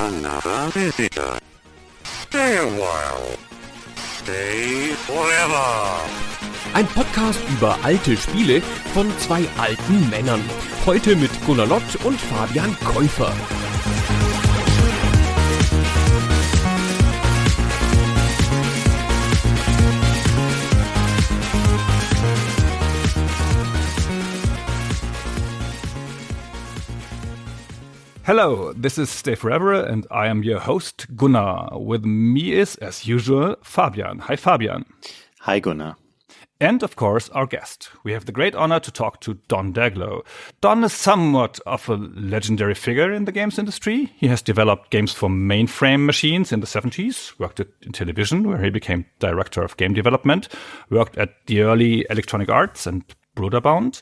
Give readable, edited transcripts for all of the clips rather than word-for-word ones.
another visitor. Stay a while. Stay forever. Ein Podcast über alte Spiele von zwei alten Männern. Heute mit Gunnar Lott und Fabian Käufer. Hello, this is Stay Forever and I am your host, Gunnar. With me is, as usual, Fabian. Hi, Fabian. Hi, Gunnar. And, of course, our guest. We have the great honor to talk to Don Daglow. Don is somewhat of a legendary figure in the games industry. He has developed games for mainframe machines in the 70s, worked at Intellivision, where he became director of game development, worked at the early Electronic Arts and Broderbound.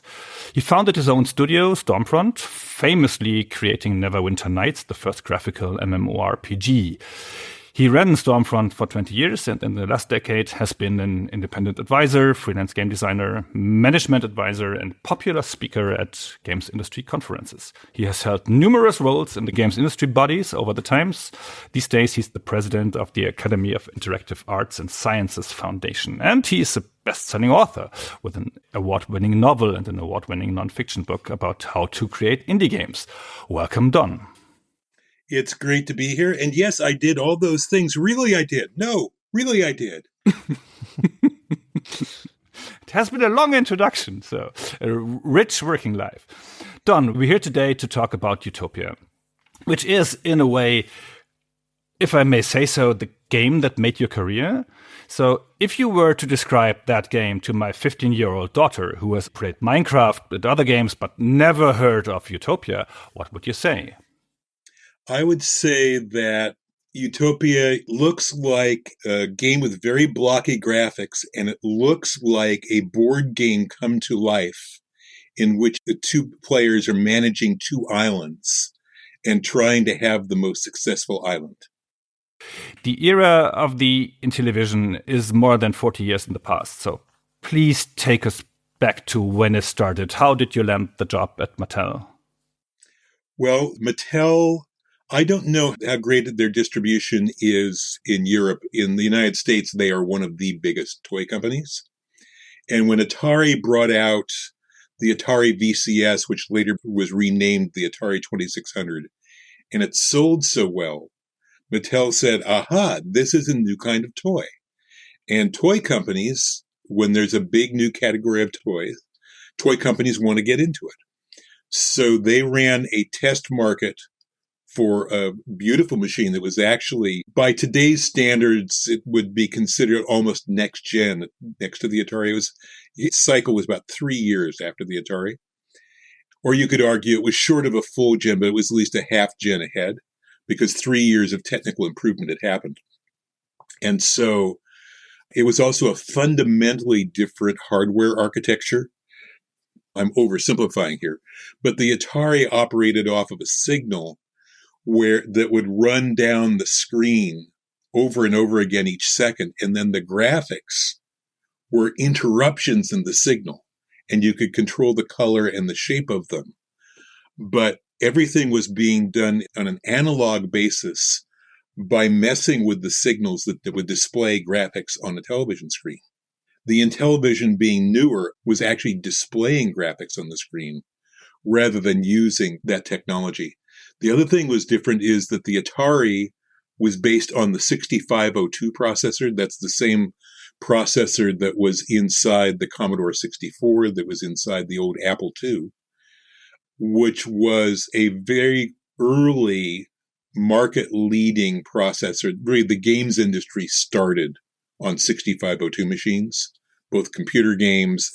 He founded his own studio, Stormfront, famously creating Neverwinter Nights, the first graphical MMORPG. He ran Stormfront for 20 years and in the last decade has been an independent advisor, freelance game designer, management advisor, and popular speaker at games industry conferences. He has held numerous roles in the games industry bodies over the times. These days, he's the president of the Academy of Interactive Arts and Sciences Foundation, and he is a best-selling author with an award-winning novel and an award-winning non-fiction book about how to create indie games. Welcome, Don. It's great to be here. And yes, I did all those things. Really, I did. No, really, I did. It has been a long introduction, so a rich working life. Don, we're here today to talk about Utopia, which is, in a way, if I may say so, the game that made your career. So if you were to describe that game to my 15-year-old daughter who has played Minecraft and other games but never heard of Utopia, what would you say? I would say that Utopia looks like a game with very blocky graphics, and it looks like a board game come to life in which the two players are managing two islands and trying to have the most successful island. The era of the Intellivision is more than 40 years in the past, so please take us back to when it started. How did you land the job at Mattel? Well, Mattel, I don't know how great their distribution is in Europe. In the United States, they are one of the biggest toy companies. And when Atari brought out the Atari VCS, which later was renamed the Atari 2600, and it sold so well, Mattel said, aha, this is a new kind of toy. And toy companies, when there's a big new category of toys, toy companies want to get into it. So they ran a test market for a beautiful machine that was actually, by today's standards, it would be considered almost next gen next to the Atari. Its cycle was about 3 years after the Atari. Or you could argue it was short of a full gen, but it was at least a half gen ahead because 3 years of technical improvement had happened. And so it was also a fundamentally different hardware architecture. I'm oversimplifying here, but the Atari operated off of a signal that would run down the screen over and over again each second. And then the graphics were interruptions in the signal, and you could control the color and the shape of them. But everything was being done on an analog basis by messing with the signals that would display graphics on a television screen. The Intellivision, being newer, was actually displaying graphics on the screen rather than using that technology. The other thing was different is that the Atari was based on the 6502 processor. That's the same processor that was inside the Commodore 64, that was inside the old Apple II, which was a very early market-leading processor. Really, the games industry started on 6502 machines, both computer games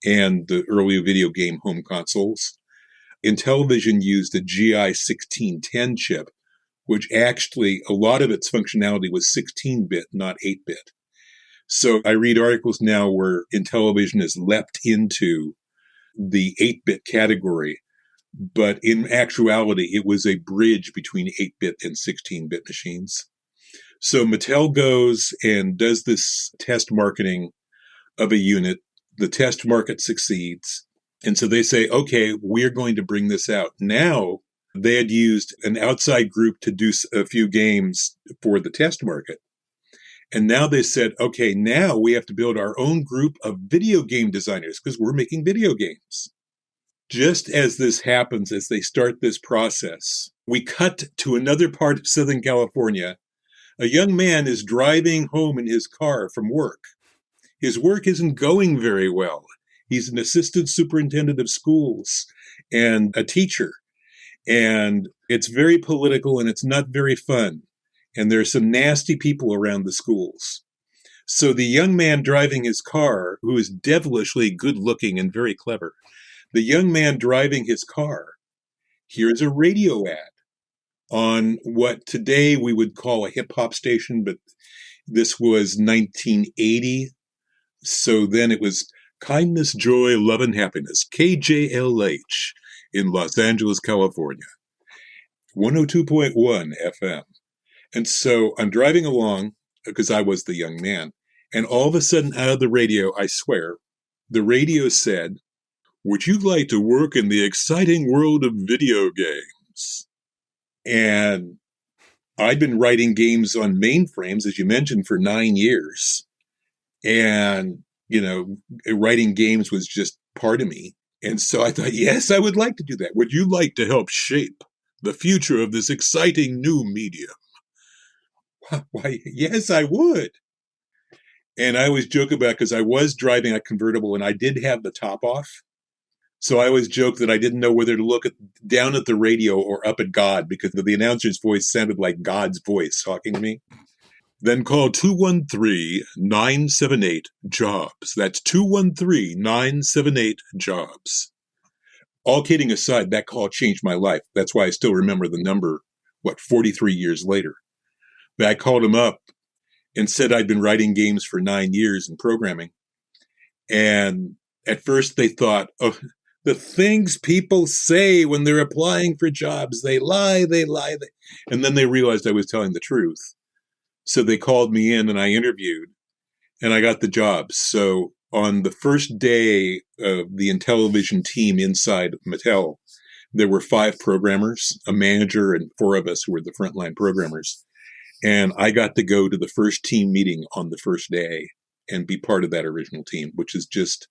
and the early video game home consoles. Intellivision used a GI 1610 chip, which actually, a lot of its functionality was 16-bit, not 8-bit. So I read articles now where Intellivision has leapt into the 8-bit category, but in actuality, it was a bridge between 8-bit and 16-bit machines. So Mattel goes and does this test marketing of a unit. The test market succeeds. And so they say, okay, we're going to bring this out. Now They had used an outside group to do a few games for the test market. And now they said, okay, now we have to build our own group of video game designers because we're making video games. Just as this happens, as they start this process, we cut to another part of Southern California. A young man is driving home in his car from work. His work isn't going very well. He's an assistant superintendent of schools and a teacher. And it's very political and it's not very fun. And there's some nasty people around the schools. So the young man driving his car, who is devilishly good looking and very clever, the young man driving his car hears a radio ad on what today we would call a hip hop station, but this was 1980. So then it was Kindness, Joy, Love, and Happiness, KJLH in Los Angeles, California, 102.1 FM. And so I'm driving along because I was the young man. And all of a sudden out of the radio, I swear, the radio said, "Would you like to work in the exciting world of video games?" And I'd been writing games on mainframes, as you mentioned, for 9 years. And, writing games was just part of me. And so I thought, yes, I would like to do that. Would you like to help shape the future of this exciting new medium? Why, yes, I would. And I always joke about, because I was driving a convertible and I did have the top off. So I always joke that I didn't know whether to look down at the radio or up at God, because the announcer's voice sounded like God's voice talking to me. Then call 213-978-JOBS. That's 213-978-JOBS. All kidding aside, that call changed my life. That's why I still remember the number, 43 years later. But I called him up and said I'd been writing games for 9 years in programming. And at first they thought, oh, the things people say when they're applying for jobs, they lie. And then they realized I was telling the truth. So they called me in and I interviewed and I got the job. So on the first day of the Intellivision team inside Mattel, there were 5 programmers, a manager, and 4 of us who were the frontline programmers. And I got to go to the first team meeting on the first day and be part of that original team, which is just,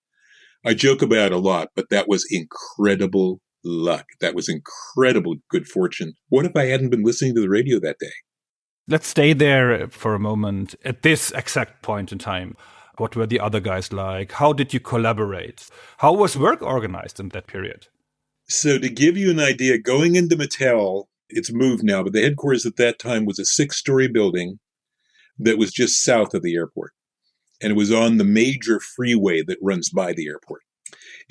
I joke about it a lot, but that was incredible luck. That was incredible good fortune. What if I hadn't been listening to the radio that day? Let's stay there for a moment. At this exact point in time, what were the other guys like? How did you collaborate? How was work organized in that period? So to give you an idea, going into Mattel, it's moved now, but the headquarters at that time was a 6-story building that was just south of the airport. And it was on the major freeway that runs by the airport.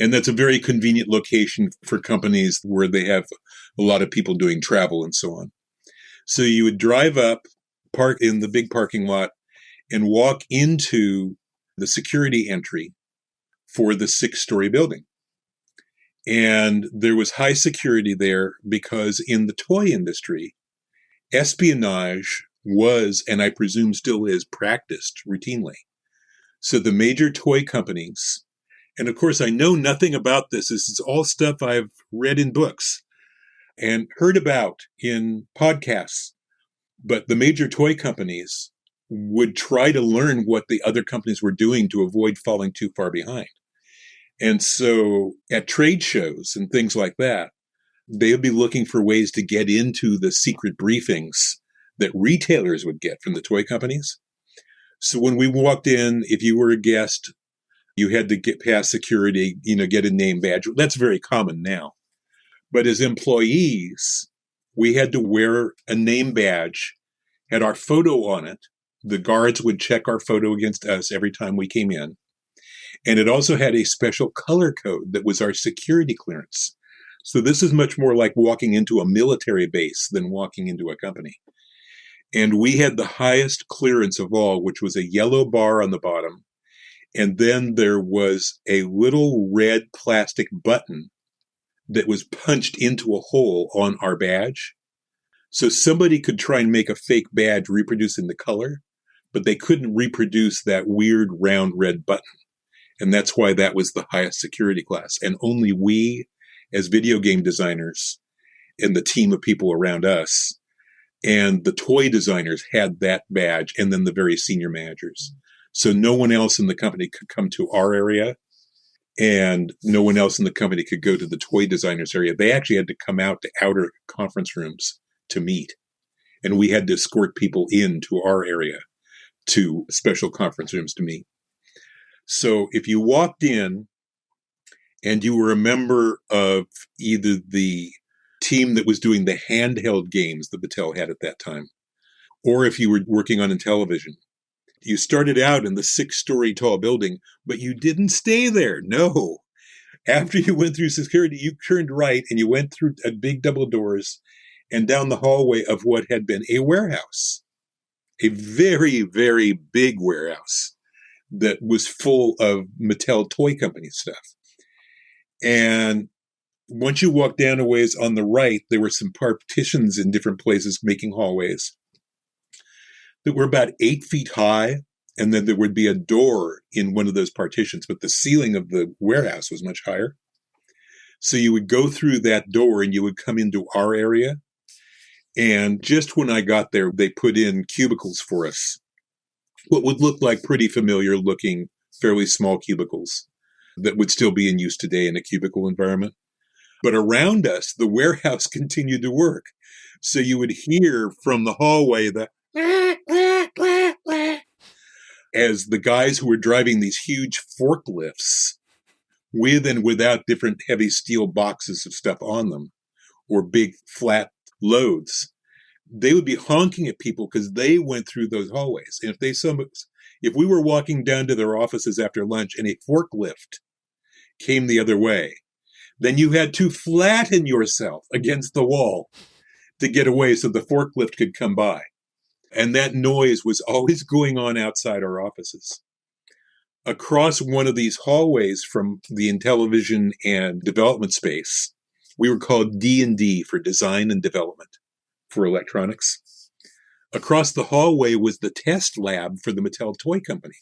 And that's a very convenient location for companies where they have a lot of people doing travel and so on. So you would drive up, park in the big parking lot, and walk into the security entry for the 6-story building. And there was high security there because in the toy industry, espionage was, and I presume still is, practiced routinely. So the major toy companies, and of course I know nothing about this. This is all stuff I've read in books and heard about in podcasts. But the major toy companies would try to learn what the other companies were doing to avoid falling too far behind. And so at trade shows and things like that, they would be looking for ways to get into the secret briefings that retailers would get from the toy companies. So when we walked in, if you were a guest, you had to get past security, get a name badge. That's very common now. But as employees, we had to wear a name badge, had our photo on it. The guards would check our photo against us every time we came in. And it also had a special color code that was our security clearance. So this is much more like walking into a military base than walking into a company. And we had the highest clearance of all, which was a yellow bar on the bottom. And then there was a little red plastic button that was punched into a hole on our badge. So somebody could try and make a fake badge reproducing the color, but they couldn't reproduce that weird round red button. And that's why that was the highest security class. And only we, as video game designers, and the team of people around us. And the toy designers had that badge, and then the very senior managers. So no one else in the company could come to our area, and no one else in the company could go to the toy designers area. They actually had to come out to outer conference rooms to meet. And we had to escort people into our area to special conference rooms to meet. So if you walked in and you were a member of either the team that was doing the handheld games that Mattel had at that time, or if you were working on Intellivision, you started out in the 6-story tall building, but you didn't stay there. No. After you went through security, you turned right and you went through a big double doors and down the hallway of what had been a warehouse, a very, very big warehouse that was full of Mattel Toy Company stuff. And once you walked down a ways on the right, there were some partitions in different places making hallways that were about 8 feet high. And then there would be a door in one of those partitions, but the ceiling of the warehouse was much higher. So you would go through that door and you would come into our area. And just when I got there, they put in cubicles for us, what would look like pretty familiar looking, fairly small cubicles that would still be in use today in a cubicle environment. But around us, the warehouse continued to work. So you would hear from the hallway the as the guys who were driving these huge forklifts with and without different heavy steel boxes of stuff on them or big flat loads, they would be honking at people because they went through those hallways. And if we were walking down to their offices after lunch and a forklift came the other way, then you had to flatten yourself against the wall to get away so the forklift could come by. And that noise was always going on outside our offices. Across one of these hallways from the Intellivision and development space, we were called D&D for design and development for electronics. Across the hallway was the test lab for the Mattel Toy Company.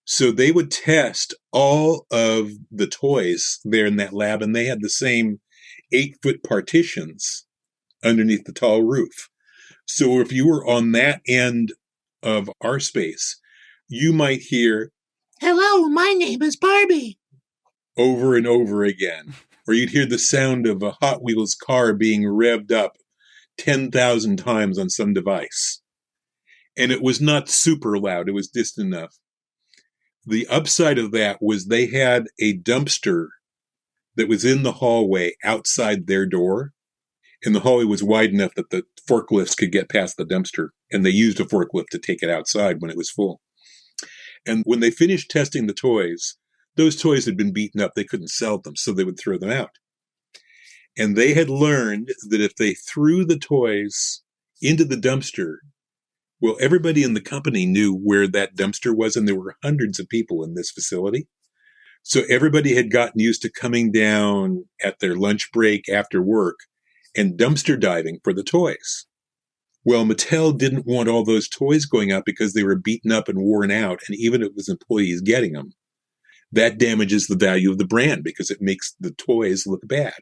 So they would test all of the toys there in that lab, and they had the same 8-foot partitions underneath the tall roof. So if you were on that end of our space, you might hear, "Hello, my name is Barbie," over and over again. Or you'd hear the sound of a Hot Wheels car being revved up 10,000 times on some device. And it was not super loud. It was distant enough. The upside of that was they had a dumpster that was in the hallway outside their door. And the hallway was wide enough that the forklifts could get past the dumpster. And they used a forklift to take it outside when it was full. And when they finished testing the toys, those toys had been beaten up. They couldn't sell them, so they would throw them out. And they had learned that if they threw the toys into the dumpster, well, everybody in the company knew where that dumpster was, and there were hundreds of people in this facility. So everybody had gotten used to coming down at their lunch break after work and dumpster diving for the toys. Well, Mattel didn't want all those toys going out because they were beaten up and worn out, and even if it was employees getting them, that damages the value of the brand because it makes the toys look bad.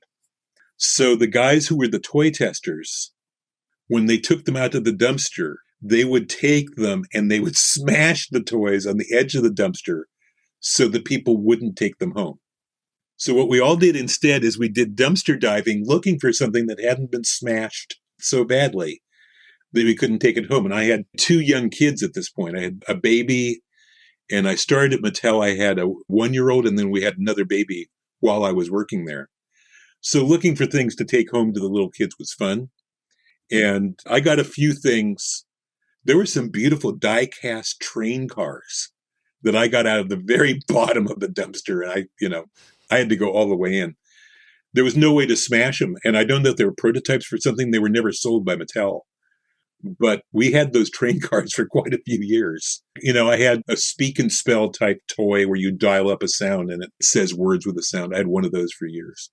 So the guys who were the toy testers, when they took them out to the dumpster, they would take them and they would smash the toys on the edge of the dumpster so that people wouldn't take them home. So what we all did instead is we did dumpster diving looking for something that hadn't been smashed so badly that we couldn't take it home. And I had 2 young kids at this point. I had a baby, and I started at Mattel. I had a 1-year-old, and then we had another baby while I was working there. So looking for things to take home to the little kids was fun. And I got a few things. There were some beautiful die-cast train cars that I got out of the very bottom of the dumpster. And I had to go all the way in. There was no way to smash them. And I don't know if they were prototypes for something. They were never sold by Mattel. But we had those train cars for quite a few years. I had a speak and spell type toy where you dial up a sound and it says words with a sound. I had one of those for years.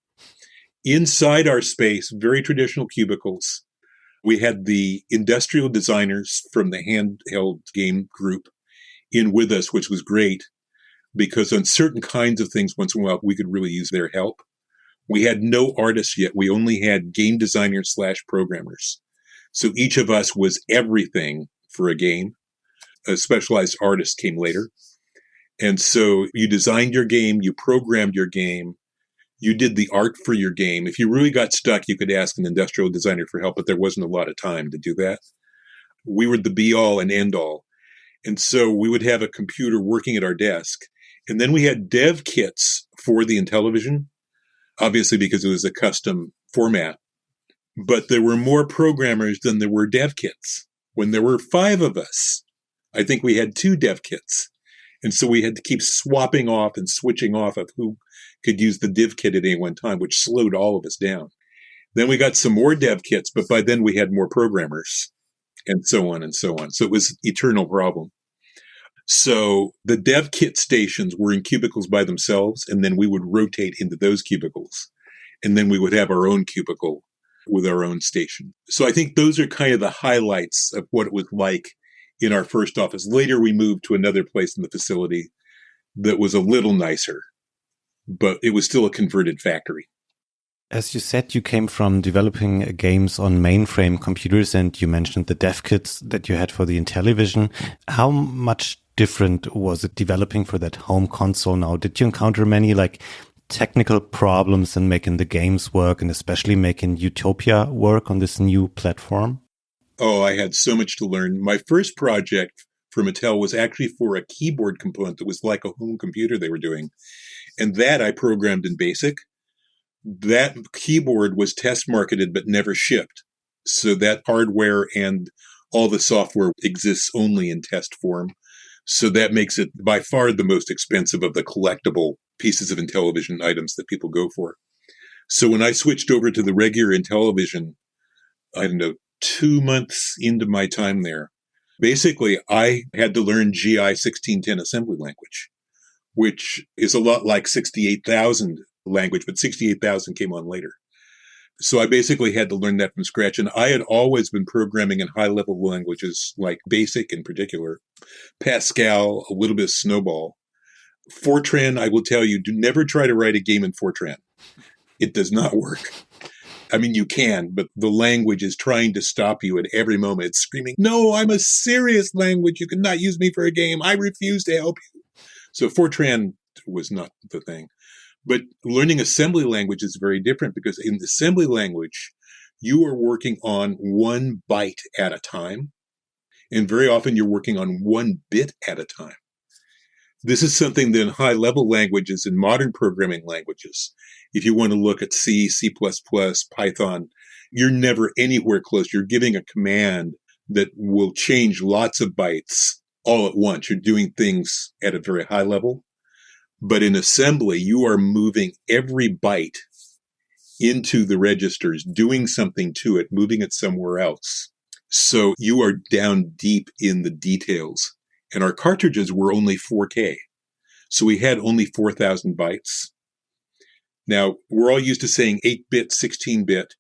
Inside our space, very traditional cubicles, we had the industrial designers from the handheld game group in with us, which was great because on certain kinds of things, once in a while, we could really use their help. We had no artists yet. We only had game designers / programmers. So each of us was everything for a game. A specialized artist came later. And so you designed your game, you programmed your game, you did the art for your game. If you really got stuck, you could ask an industrial designer for help, but there wasn't a lot of time to do that. We were the be all and end all. And so we would have a computer working at our desk. And then we had dev kits for the Intellivision, obviously because it was a custom format. But there were more programmers than there were dev kits. When there were 5 of us, I think we had 2 dev kits. And so we had to keep swapping off and switching off of who could use the div kit at any one time, which slowed all of us down. Then we got some more dev kits, but by then we had more programmers and so on and so on. So it was an eternal problem. So the dev kit stations were in cubicles by themselves, and then we would rotate into those cubicles. And then we would have our own cubicle with our own station. So I think those are kind of the highlights of what it was like in our first office. Later, we moved to another place in the facility that was a little nicer, but it was still a converted factory. As you said, you came from developing games on mainframe computers, and you mentioned the dev kits that you had for the Intellivision. How much different was it developing for that home console now? Did you encounter many technical problems in making the games work, and especially making Utopia work on this new platform? Oh, I had so much to learn. My first project for Mattel was actually for a keyboard component that was like a home computer they were doing. And that I programmed in BASIC. That keyboard was test marketed but never shipped. So that hardware and all the software exists only in test form. So that makes it by far the most expensive of the collectible pieces of Intellivision items that people go for. So when I switched over to the regular Intellivision, I don't know, 2 months into my time there, basically I had to learn GI 1610 assembly language, which is a lot like 68,000 language, but 68,000 came on later. So I basically had to learn that from scratch. And I had always been programming in high-level languages like BASIC in particular, Pascal, a little bit of Snowball. Fortran, I will tell you, do never try to write a game in Fortran. It does not work. I mean, you can, but the language is trying to stop you at every moment. It's screaming, no, I'm a serious language. You cannot use me for a game. I refuse to help you. So Fortran was not the thing. But learning assembly language is very different because in assembly language, you are working on 1 byte at a time. And very often you're working on 1 bit at a time. This is something that in high-level languages and modern programming languages, if you want to look at C, C++, Python, you're never anywhere close. You're giving a command that will change lots of bytes all at once. You're doing things at a very high level. But in assembly, you are moving every byte into the registers, doing something to it, moving it somewhere else. So you are down deep in the details. And our cartridges were only 4K. So we had only 4,000 bytes. Now, we're all used to saying 8-bit, 16-bit.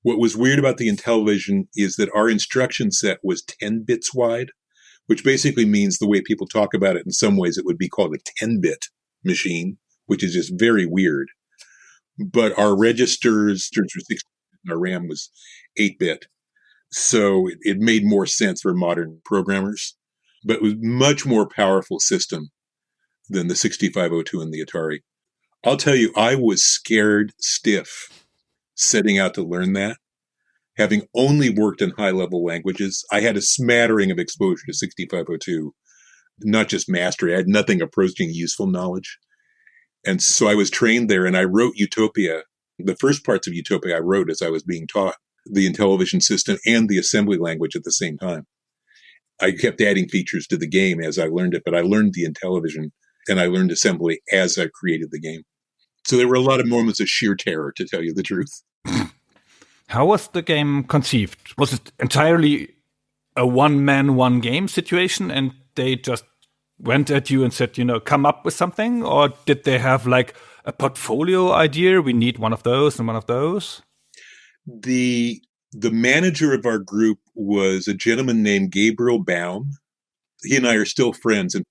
What was weird about the Intellivision is that our instruction set was 10 bits wide, which basically means the way people talk about it, in some ways, it would be called a 10-bit machine, which is just very weird. But our registers were 16, and our RAM was 8-bit. So it made more sense for modern programmers. But it was a much more powerful system than the 6502 and the Atari. I'll tell you, I was scared stiff setting out to learn that. Having only worked in high-level languages, I had a smattering of exposure to 6502, not just mastery. I had nothing approaching useful knowledge. And so I was trained there, and I wrote Utopia. The first parts of Utopia I wrote as I was being taught the Intellivision system and the assembly language at the same time. I kept adding features to the game as I learned it, but I learned the Intellivision and I learned assembly as I created the game. So there were a lot of moments of sheer terror, to tell you the truth. How was the game conceived? Was it entirely a one-man, one-game situation and they just went at you and said, come up with something? Or did they have like a portfolio idea? We need one of those and one of those? The manager of our group was a gentleman named Gabriel Baum. He and I are still friends. And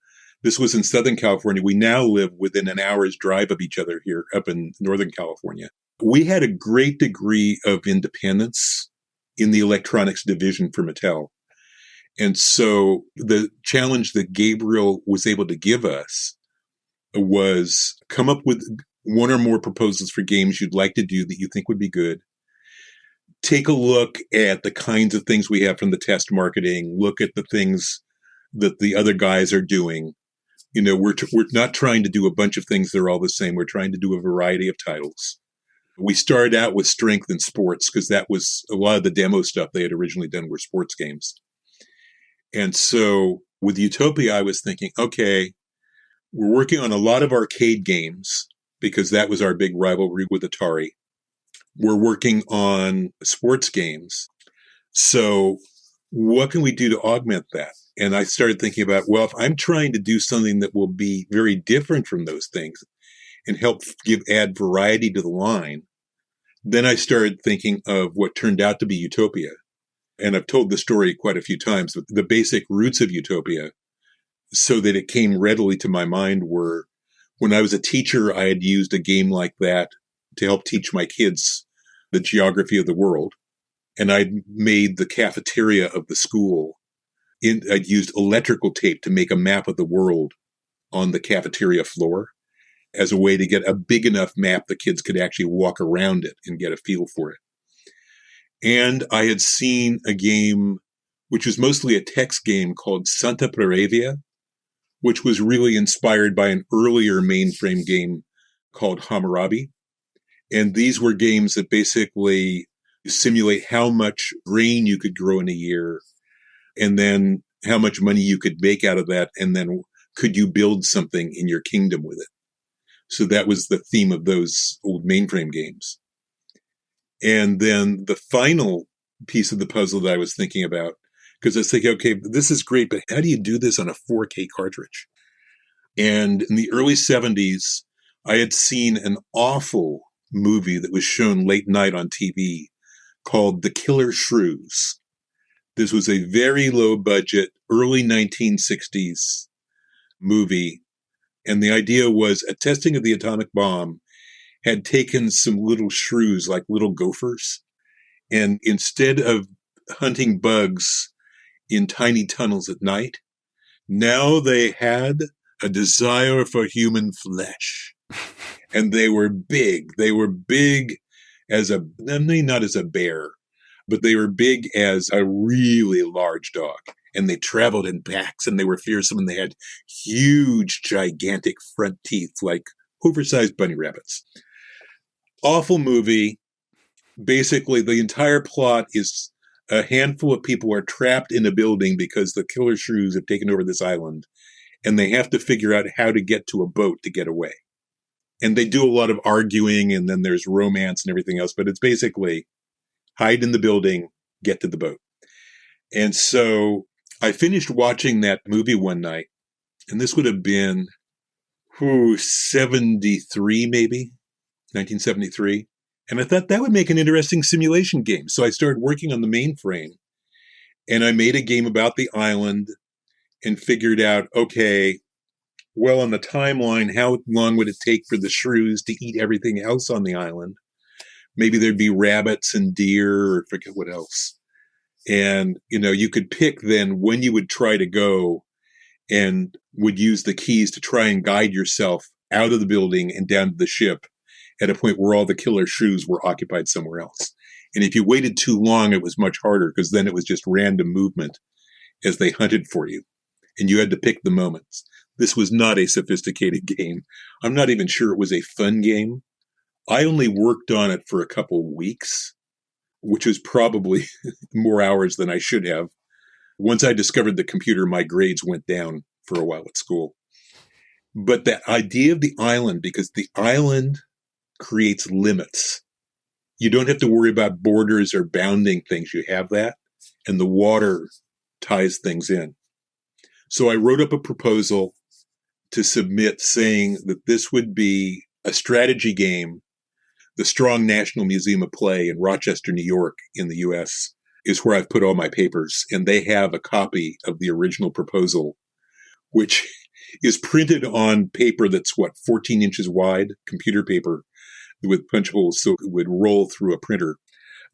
this was in Southern California. We now live within an hour's drive of each other here up in Northern California. We had a great degree of independence in the electronics division for Mattel. And so the challenge that Gabriel was able to give us was come up with one or more proposals for games you'd like to do that you think would be good. Take a look at the kinds of things we have from the test marketing. Look at the things that the other guys are doing. You know, we're not trying to do a bunch of things that are all the same. We're trying to do a variety of titles. We started out with strength and sports because that was a lot of the demo stuff they had originally done were sports games. And so with Utopia, I was thinking, okay, we're working on a lot of arcade games because that was our big rivalry with Atari. We're working on sports games. So what can we do to augment that? And I started thinking about, well, if I'm trying to do something that will be very different from those things and help add variety to the line, then I started thinking of what turned out to be Utopia. And I've told the story quite a few times, but the basic roots of Utopia, so that it came readily to my mind, were when I was a teacher, I had used a game like that to help teach my kids the geography of the world. And I'd made the cafeteria of the school. I'd used electrical tape to make a map of the world on the cafeteria floor as a way to get a big enough map the kids could actually walk around it and get a feel for it. And I had seen a game, which was mostly a text game called Santa Previa, which was really inspired by an earlier mainframe game called Hammurabi. And these were games that basically simulate how much grain you could grow in a year, and then how much money you could make out of that, and then could you build something in your kingdom with it. So that was the theme of those old mainframe games. And then the final piece of the puzzle that I was thinking about, because I was thinking, okay, this is great, but how do you do this on a 4K cartridge? And in the early 70s, I had seen an awful movie that was shown late night on TV called The Killer Shrews. This was a very low budget, early 1960s movie. And the idea was a testing of the atomic bomb had taken some little shrews, like little gophers. And instead of hunting bugs in tiny tunnels at night, now they had a desire for human flesh. And they were big. They were big as not as a bear, but they were big as a really large dog. And they traveled in packs, and they were fearsome, and they had huge, gigantic front teeth, like oversized bunny rabbits. Awful movie. Basically, the entire plot is a handful of people are trapped in a building because the killer shrews have taken over this island, and they have to figure out how to get to a boat to get away. And they do a lot of arguing, and then there's romance and everything else, but it's basically hide in the building, get to the boat. And so I finished watching that movie one night, and this would have been 73, maybe, 1973. And I thought that would make an interesting simulation game. So I started working on the mainframe, and I made a game about the island and figured out, okay, well, on the timeline, how long would it take for the shrews to eat everything else on the island? Maybe there'd be rabbits and deer, or forget what else. And, you could pick then when you would try to go and would use the keys to try and guide yourself out of the building and down to the ship at a point where all the killer shrews were occupied somewhere else. And if you waited too long, it was much harder because then it was just random movement as they hunted for you. And you had to pick the moments. This was not a sophisticated game. I'm not even sure it was a fun game. I only worked on it for a couple of weeks, which was probably more hours than I should have. Once I discovered the computer, my grades went down for a while at school. But that idea of the island, because the island creates limits. You don't have to worry about borders or bounding things. You have that, and the water ties things in. So I wrote up a proposal to submit saying that this would be a strategy game. The Strong National Museum of Play in Rochester, New York, in the U.S., is where I've put all my papers, and they have a copy of the original proposal, which is printed on paper that's 14 inches wide, computer paper, with punch holes so it would roll through a printer.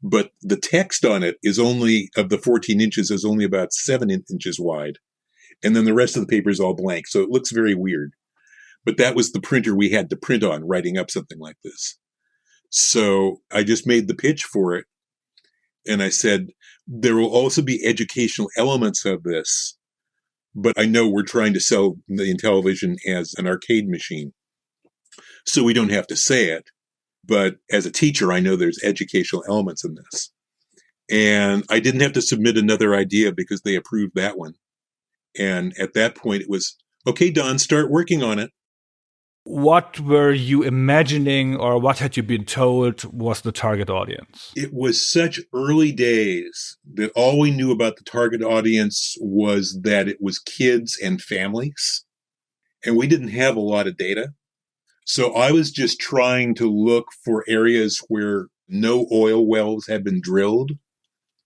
But the text on it is only, of the 14 inches, is only about 7 inches wide. And then the rest of the paper is all blank. So it looks very weird. But that was the printer we had to print on, writing up something like this. So I just made the pitch for it. And I said, there will also be educational elements of this. But I know we're trying to sell the Intellivision as an arcade machine. So we don't have to say it. But as a teacher, I know there's educational elements in this. And I didn't have to submit another idea because they approved that one. And at that point, it was, okay, Don, start working on it. What were you imagining, or what had you been told was the target audience? It was such early days that all we knew about the target audience was that it was kids and families. And we didn't have a lot of data. So I was just trying to look for areas where no oil wells had been drilled,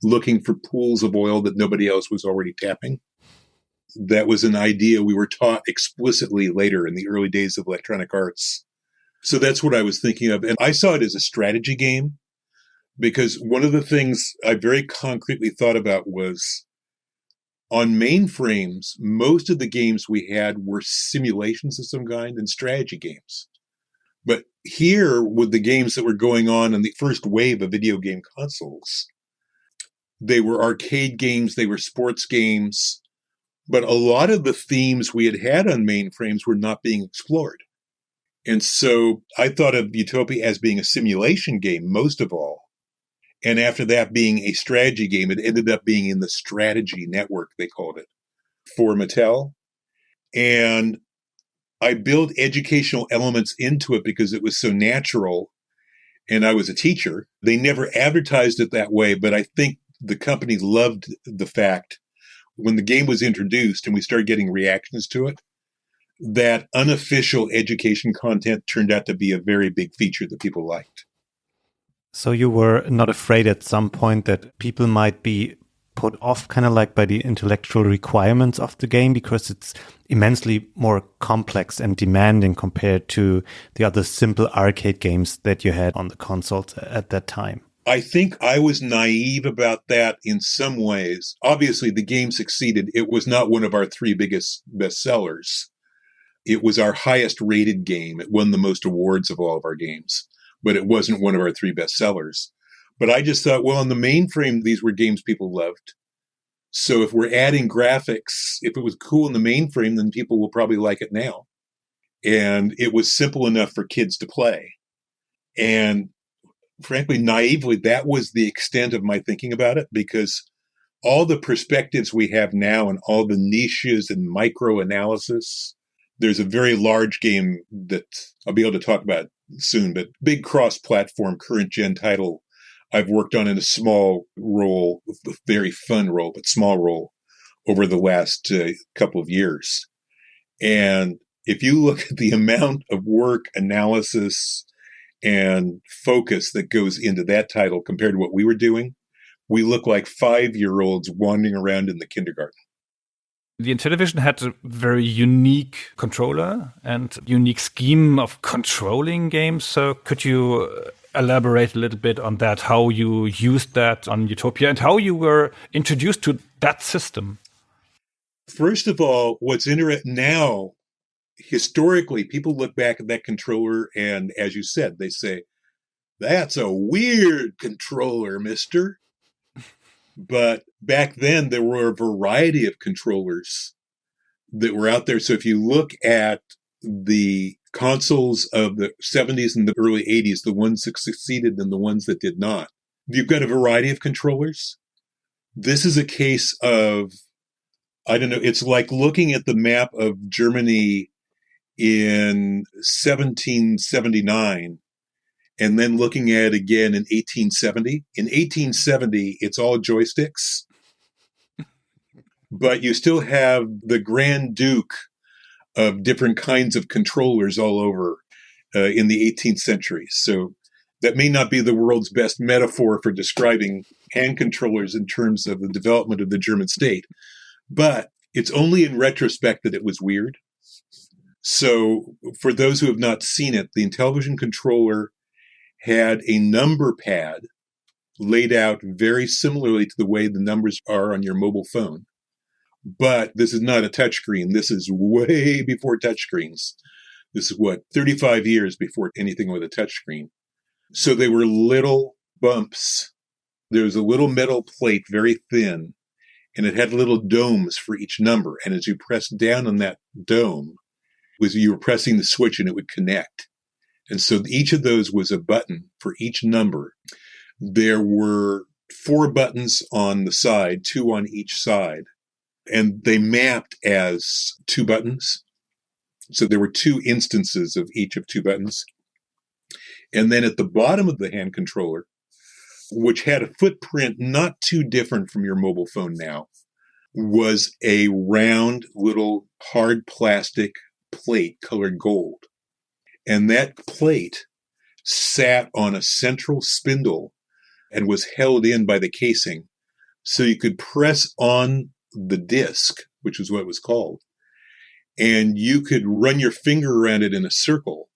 looking for pools of oil that nobody else was already tapping. That was an idea we were taught explicitly later in the early days of Electronic Arts. So that's what I was thinking of. And I saw it as a strategy game because one of the things I very concretely thought about was on mainframes, most of the games we had were simulations of some kind and strategy games. But here, with the games that were going on in the first wave of video game consoles, they were arcade games, they were sports games, but a lot of the themes we had on mainframes were not being explored. And so I thought of Utopia as being a simulation game, most of all. And after that being a strategy game, it ended up being in the strategy network, they called it, for Mattel. And I built educational elements into it because it was so natural. And I was a teacher. They never advertised it that way, but I think the company loved the fact when the game was introduced and we started getting reactions to it, that unofficial education content turned out to be a very big feature that people liked. So you were not afraid at some point that people might be put off kind of like by the intellectual requirements of the game because it's immensely more complex and demanding compared to the other simple arcade games that you had on the consoles at that time? I think I was naive about that in some ways. Obviously, the game succeeded. It was not one of our 3 biggest bestsellers. It was our highest rated game. It won the most awards of all of our games, but it wasn't one of our 3 bestsellers. But I just thought, well, on the mainframe, these were games people loved. So if we're adding graphics, if it was cool in the mainframe, then people will probably like it now. And it was simple enough for kids to play. And frankly, naively, that was the extent of my thinking about it, because all the perspectives we have now and all the niches and micro analysis, there's a very large game that I'll be able to talk about soon, but big cross-platform current gen title I've worked on in a small role, a very fun role, but small role over the last couple of years. And if you look at the amount of work, analysis, and focus that goes into that title compared to what we were doing, we look like 5-year-olds wandering around in the kindergarten. The Intellivision had a very unique controller and unique scheme of controlling games. So could you elaborate a little bit on that, how you used that on Utopia and how you were introduced to that system? First of all, what's interesting now, historically, people look back at that controller and, as you said, they say, that's a weird controller, mister. But back then, there were a variety of controllers that were out there. So if you look at the consoles of the 70s and the early 80s, the ones that succeeded and the ones that did not, you've got a variety of controllers. This is a case of, I don't know, it's like looking at the map of Germany in 1779 and then looking at it again in 1870. In 1870, it's all joysticks, but you still have the Grand Duke of different kinds of controllers all over in the 18th century. So that may not be the world's best metaphor for describing hand controllers in terms of the development of the German state, but it's only in retrospect that it was weird. So for those who have not seen it, the Intellivision controller had a number pad laid out very similarly to the way the numbers are on your mobile phone. But this is not a touchscreen. This is way before touchscreens. This is 35 years before anything with a touchscreen. So they were little bumps. There was a little metal plate, very thin, and it had little domes for each number. And as you pressed down on that dome, you were pressing the switch and it would connect. And so each of those was a button for each number. There were 4 buttons on the side, 2 on each side, and they mapped as 2 buttons. So there were 2 instances of each of 2 buttons. And then at the bottom of the hand controller, which had a footprint not too different from your mobile phone now, was a round little hard plastic plate colored gold. And that plate sat on a central spindle and was held in by the casing. So you could press on the disc, which is what it was called, and you could run your finger around it in a circle.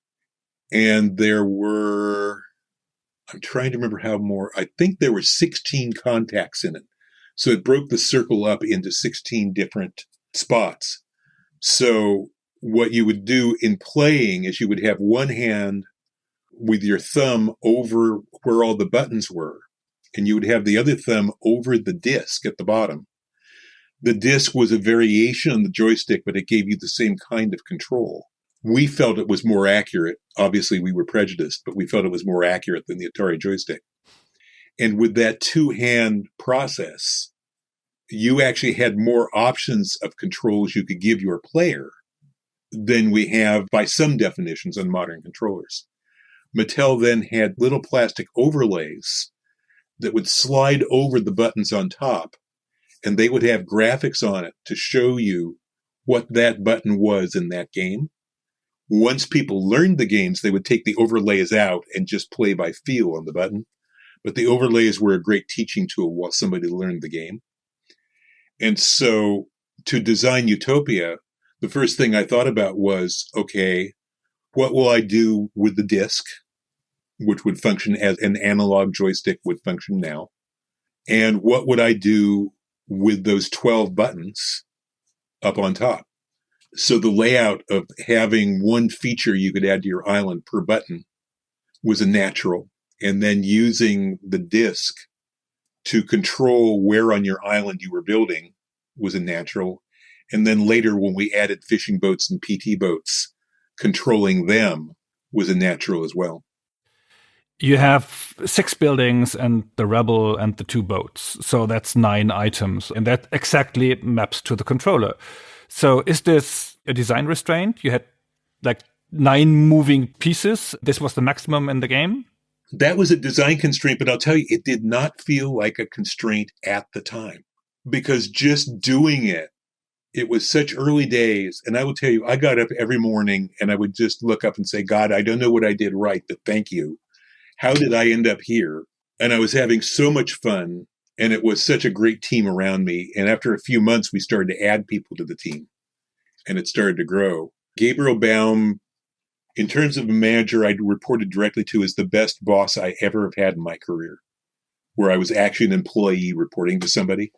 And there were, I'm trying to remember I think there were 16 contacts in it. So it broke the circle up into 16 different spots. So what you would do in playing is you would have one hand with your thumb over where all the buttons were, and you would have the other thumb over the disc at the bottom. The disc was a variation on the joystick, but it gave you the same kind of control. We felt it was more accurate. Obviously, we were prejudiced, but we felt it was more accurate than the Atari joystick. And with that 2-hand process, you actually had more options of controls you could give your player than we have by some definitions on modern controllers. Mattel then had little plastic overlays that would slide over the buttons on top, and they would have graphics on it to show you what that button was in that game. Once people learned the games, they would take the overlays out and just play by feel on the button. But the overlays were a great teaching tool while somebody learned the game. And so to design Utopia, the first thing I thought about was, okay, what will I do with the disc, which would function as an analog joystick would function now? And what would I do with those 12 buttons up on top? So the layout of having one feature you could add to your island per button was a natural. And then using the disc to control where on your island you were building was a natural. And then later when we added fishing boats and PT boats, controlling them was a natural as well. You have 6 buildings and the rebel and the 2 boats. So that's 9 items. And that exactly maps to the controller. So is this a design restraint? You had like 9 moving pieces. This was the maximum in the game? That was a design constraint, but I'll tell you, it did not feel like a constraint at the time. Because just doing it, it was such early days. And I will tell you, I got up every morning and I would just look up and say, God, I don't know what I did right, but thank you. How did I end up here? And I was having so much fun. And it was such a great team around me. And after a few months, we started to add people to the team. And it started to grow. Gabriel Baum, in terms of a manager I reported directly to, is the best boss I ever have had in my career, where I was actually an employee reporting to somebody.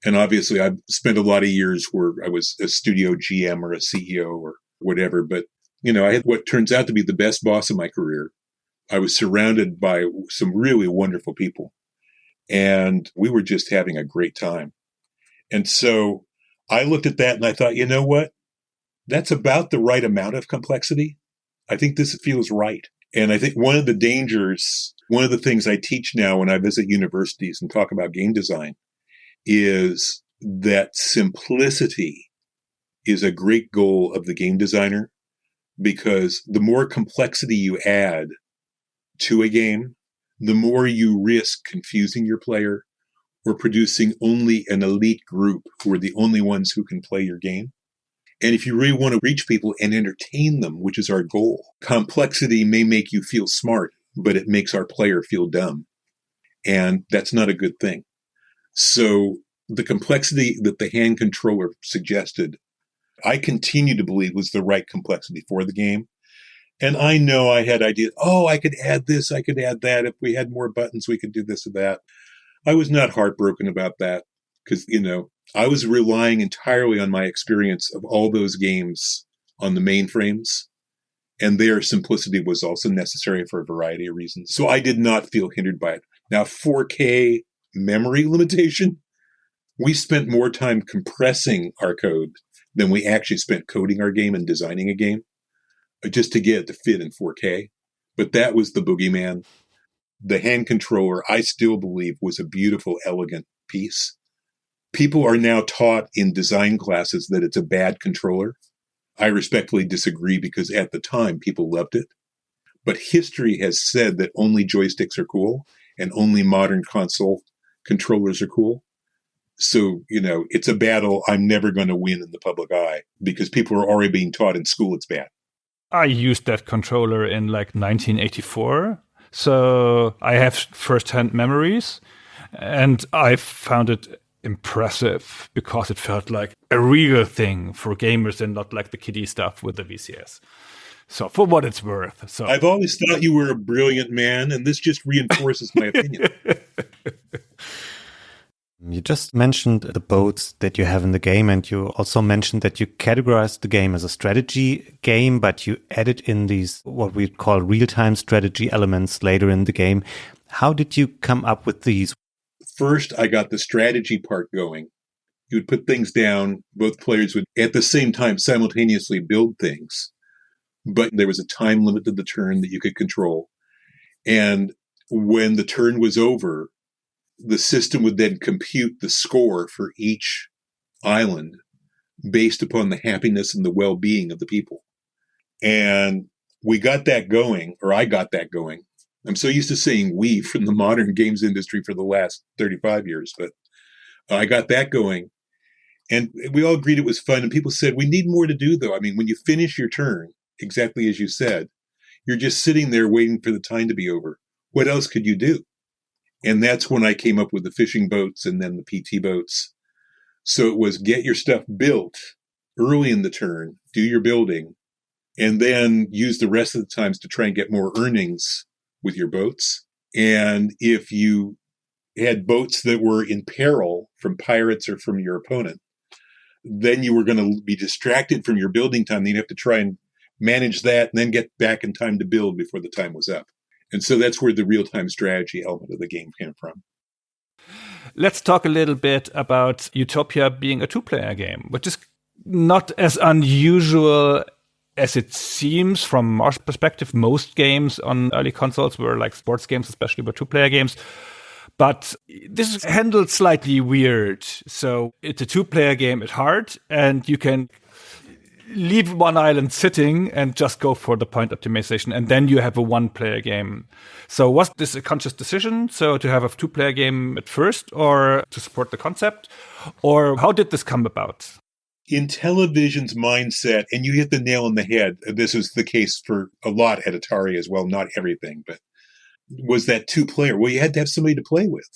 And obviously, I've spent a lot of years where I was a studio GM or a CEO or whatever. But, you know, I had what turns out to be the best boss of my career. I was surrounded by some really wonderful people. And we were just having a great time. And so I looked at that and I thought, you know what? That's about the right amount of complexity. I think this feels right. And I think one of the dangers, one of the things I teach now when I visit universities and talk about game design is that simplicity is a great goal of the game designer, because the more complexity you add to a game, the more you risk confusing your player or producing only an elite group who are the only ones who can play your game. And if you really want to reach people and entertain them, which is our goal, complexity may make you feel smart, but it makes our player feel dumb. And that's not a good thing. So the complexity that the hand controller suggested, I continue to believe was the right complexity for the game. And I know I had ideas. Oh, I could add this, I could add that. If we had more buttons, we could do this or that. I was not heartbroken about that because, I was relying entirely on my experience of all those games on the mainframes. And their simplicity was also necessary for a variety of reasons. So I did not feel hindered by it. Now, 4K memory limitation, we spent more time compressing our code than we actually spent coding our game and designing a game just to get it to fit in 4K. But that was the boogeyman. The hand controller, I still believe, was a beautiful, elegant piece. People are now taught in design classes that it's a bad controller. I respectfully disagree because at the time people loved it. But history has said that only joysticks are cool and only modern console controllers are cool. So, it's a battle I'm never going to win in the public eye because people are already being taught in school it's bad. I used that controller in 1984. So I have first-hand memories and I found it impressive because it felt like a real thing for gamers and not like the kiddie stuff with the VCS. So for what it's worth. So I've always thought you were a brilliant man, and this just reinforces my opinion. You just mentioned the boats that you have in the game, and you also mentioned that you categorized the game as a strategy game, but you added in these what we call real-time strategy elements later in the game. How did you come up with these? First, I got the strategy part going. You would put things down. Both players would, at the same time, simultaneously build things. But there was a time limit to the turn that you could control. And when the turn was over, the system would then compute the score for each island based upon the happiness and the well-being of the people. And we got that going, or I got that going. I'm so used to saying we from the modern games industry for the last 35 years, but I got that going. And we all agreed it was fun. And people said, we need more to do, though. I mean, when you finish your turn, exactly as you said, you're just sitting there waiting for the time to be over. What else could you do? And that's when I came up with the fishing boats and then the PT boats. So it was get your stuff built early in the turn, do your building, and then use the rest of the times to try and get more earnings with your boats. And if you had boats that were in peril from pirates or from your opponent, then you were going to be distracted from your building time. Then you'd have to try and manage that and then get back in time to build before the time was up. And so that's where the real-time strategy element of the game came from. Let's talk a little bit about Utopia being a two-player game, which is not as unusual as it seems from our perspective. Most games on early consoles were like sports games, especially were two-player games. But this is handled slightly weird. So it's a two-player game at heart, and you can leave one island sitting and just go for the point optimization, and then you have a one-player game. So was this a conscious decision, so to have a two-player game at first, or to support the concept? Or how did this come about? Intellivision's mindset, and you hit the nail on the head, this is the case for a lot at Atari as well, not everything, but was that two-player. Well, you had to have somebody to play with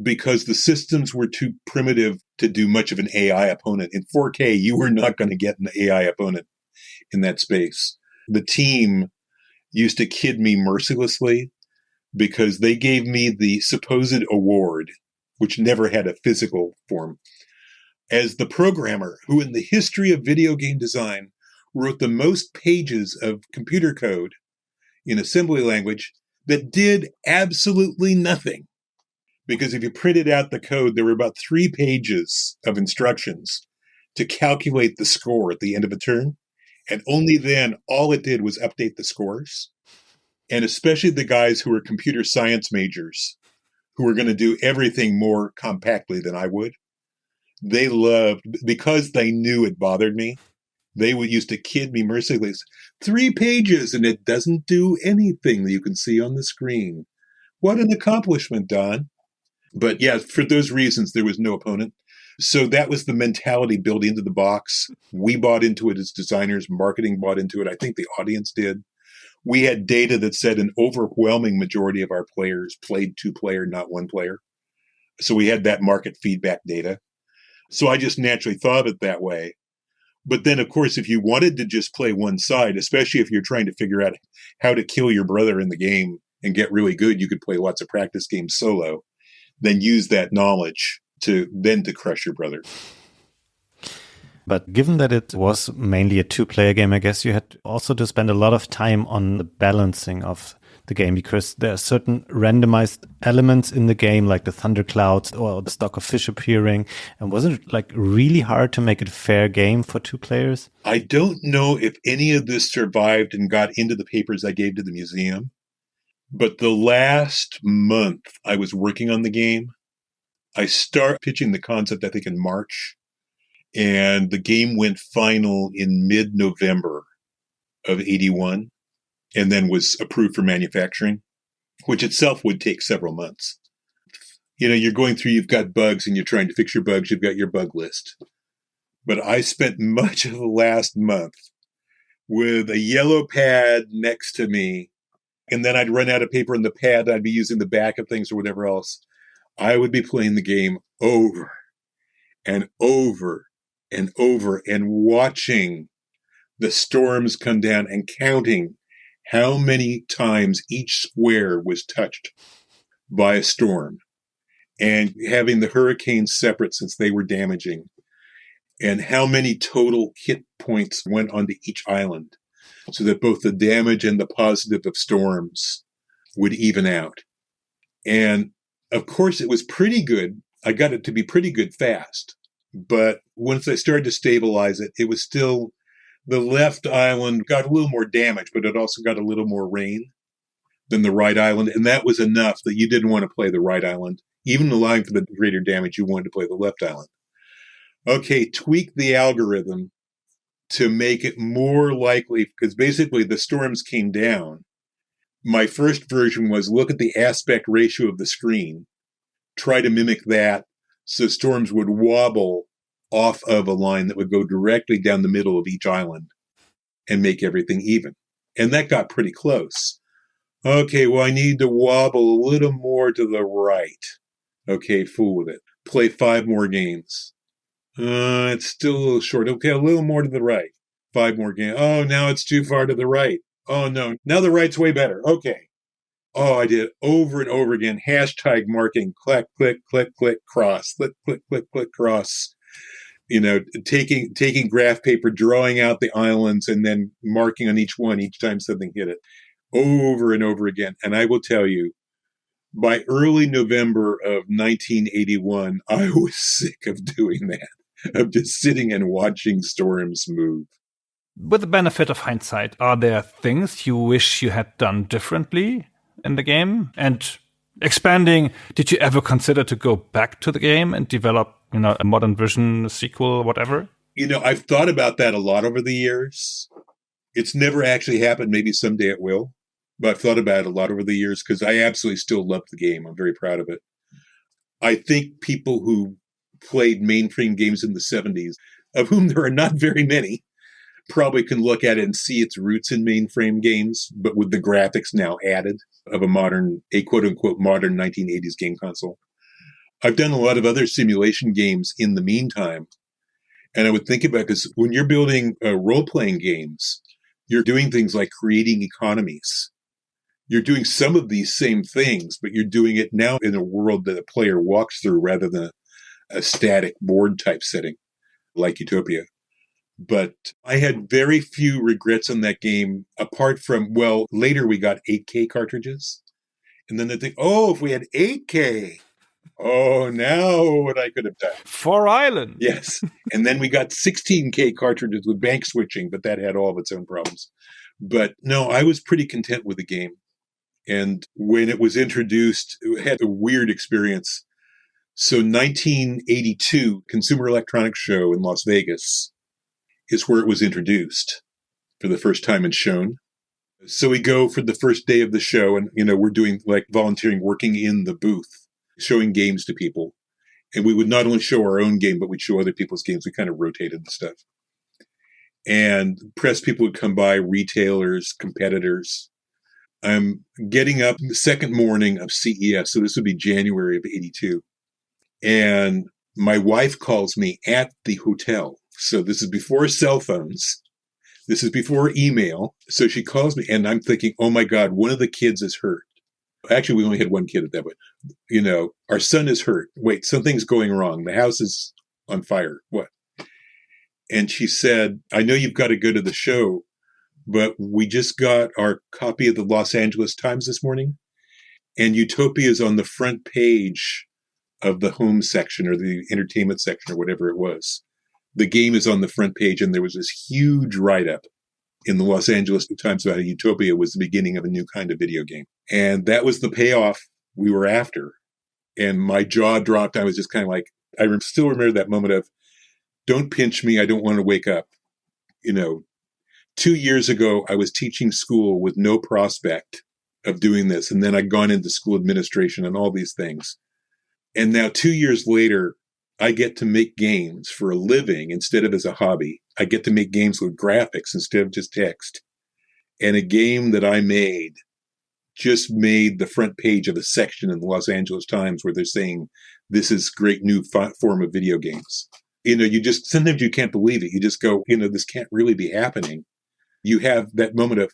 because the systems were too primitive to do much of an AI opponent. In 4K, you were not going to get an AI opponent in that space. The team used to kid me mercilessly because they gave me the supposed award, which never had a physical form, as the programmer who in the history of video game design wrote the most pages of computer code in assembly language that did absolutely nothing. Because if you printed out the code, there were about 3 pages of instructions to calculate the score at the end of a turn. And only then, all it did was update the scores. And especially the guys who were computer science majors, who were going to do everything more compactly than I would, they loved, because they knew it bothered me, they would used to kid me mercilessly. 3 pages, and it doesn't do anything that you can see on the screen. What an accomplishment, Don. But yeah, for those reasons, there was no opponent. So that was the mentality built into the box. We bought into it as designers. Marketing bought into it. I think the audience did. We had data that said an overwhelming majority of our players played two-player, not one-player. So we had that market feedback data. So I just naturally thought of it that way. But then, of course, if you wanted to just play one side, especially if you're trying to figure out how to kill your brother in the game and get really good, you could play lots of practice games solo, then use that knowledge to crush your brother. But given that it was mainly a two-player game, I guess you had also to spend a lot of time on the balancing of the game, because there are certain randomized elements in the game, like the thunderclouds or the stock of fish appearing. And wasn't it like really hard to make it a fair game for two players? I don't know if any of this survived and got into the papers I gave to the museum, but the last month I was working on the game, I started pitching the concept, I think, in March. And the game went final in mid-November of 81 and then was approved for manufacturing, which itself would take several months. You know, you're going through, you've got bugs and you're trying to fix your bugs, you've got your bug list. But I spent much of the last month with a yellow pad next to me, and then I'd run out of paper on the pad, I'd be using the back of things or whatever else. I would be playing the game over and over and over and watching the storms come down and counting how many times each square was touched by a storm and having the hurricanes separate since they were damaging and how many total hit points went onto each island so that both the damage and the positive of storms would even out. And of course, it was pretty good. I got it to be pretty good fast. But once I started to stabilize it, it was still, the left island got a little more damage, but it also got a little more rain than the right island. And that was enough that you didn't want to play the right island. Even allowing for the greater damage, you wanted to play the left island. Okay, tweak the algorithm to make it more likely, because basically the storms came down. My first version was look at the aspect ratio of the screen, try to mimic that. So storms would wobble off of a line that would go directly down the middle of each island and make everything even. And that got pretty close. Okay, well, I need to wobble a little more to the right. Okay, fool with it. Play 5 more games. It's still a little short. Okay, a little more to the right. 5 more games. Oh, now it's too far to the right. Oh, no. Now the right's way better. Okay. Oh, I did it over and over again. Hashtag marking, click, click, click, click, cross, click, click, click, click, cross. You know, taking graph paper, drawing out the islands, and then marking on each one each time something hit it. Over and over again. And I will tell you, by early November of 1981, I was sick of doing that, of just sitting and watching storms move. With the benefit of hindsight, are there things you wish you had done differently in the game? And expanding, did you ever consider to go back to the game and develop, you know, a modern version, a sequel, whatever? You know, I've thought about that a lot over the years. It's never actually happened. Maybe someday it will. But I've thought about it a lot over the years because I absolutely still love the game. I'm very proud of it. I think people who played mainframe games in the 70s, of whom there are not very many, probably can look at it and see its roots in mainframe games, but with the graphics now added of a quote-unquote modern 1980s game console. I've done a lot of other simulation games in the meantime, and I would think about, because when you're building role-playing games, you're doing things like creating economies. You're doing some of these same things, but you're doing it now in a world that a player walks through rather than a static board type setting like Utopia. But I had very few regrets on that game, apart from, well, later we got 8K cartridges. And then they think, oh, if we had 8K, oh, now what I could have done. For Island. Yes. And then we got 16K cartridges with bank switching, but that had all of its own problems. But no, I was pretty content with the game. And when it was introduced, it had a weird experience. So 1982, Consumer Electronics Show in Las Vegas is where it was introduced for the first time and shown. So we go for the first day of the show and, you know, we're doing like volunteering, working in the booth, showing games to people. And we would not only show our own game, but we'd show other people's games. We kind of rotated the stuff. And press people would come by, retailers, competitors. I'm getting up the second morning of CES. So this would be January of 82. And my wife calls me at the hotel So this is before cell phones. This is before email. So she calls me and I'm thinking, oh my God, one of the kids is hurt. Actually, we only had one kid at that point. Our son is hurt. Wait, something's going wrong. The house is on fire. What? And she said, I know you've got to go to the show, but we just got our copy of the Los Angeles Times this morning. And Utopia is on the front page of the home section or the entertainment section or whatever it was. The game is on the front page, and there was this huge write-up in the Los Angeles Times about how Utopia was the beginning of a new kind of video game. And that was the payoff we were after. And my jaw dropped. I was just kind of like, I still remember that moment of, don't pinch me. I don't want to wake up. 2 years ago, I was teaching school with no prospect of doing this. And then I'd gone into school administration and all these things. And now 2 years later, I get to make games for a living instead of as a hobby. I get to make games with graphics instead of just text. And a game that I made just made the front page of a section in the Los Angeles Times where they're saying, this is great new form of video games. Sometimes you can't believe it. You just go, this can't really be happening. You have that moment of,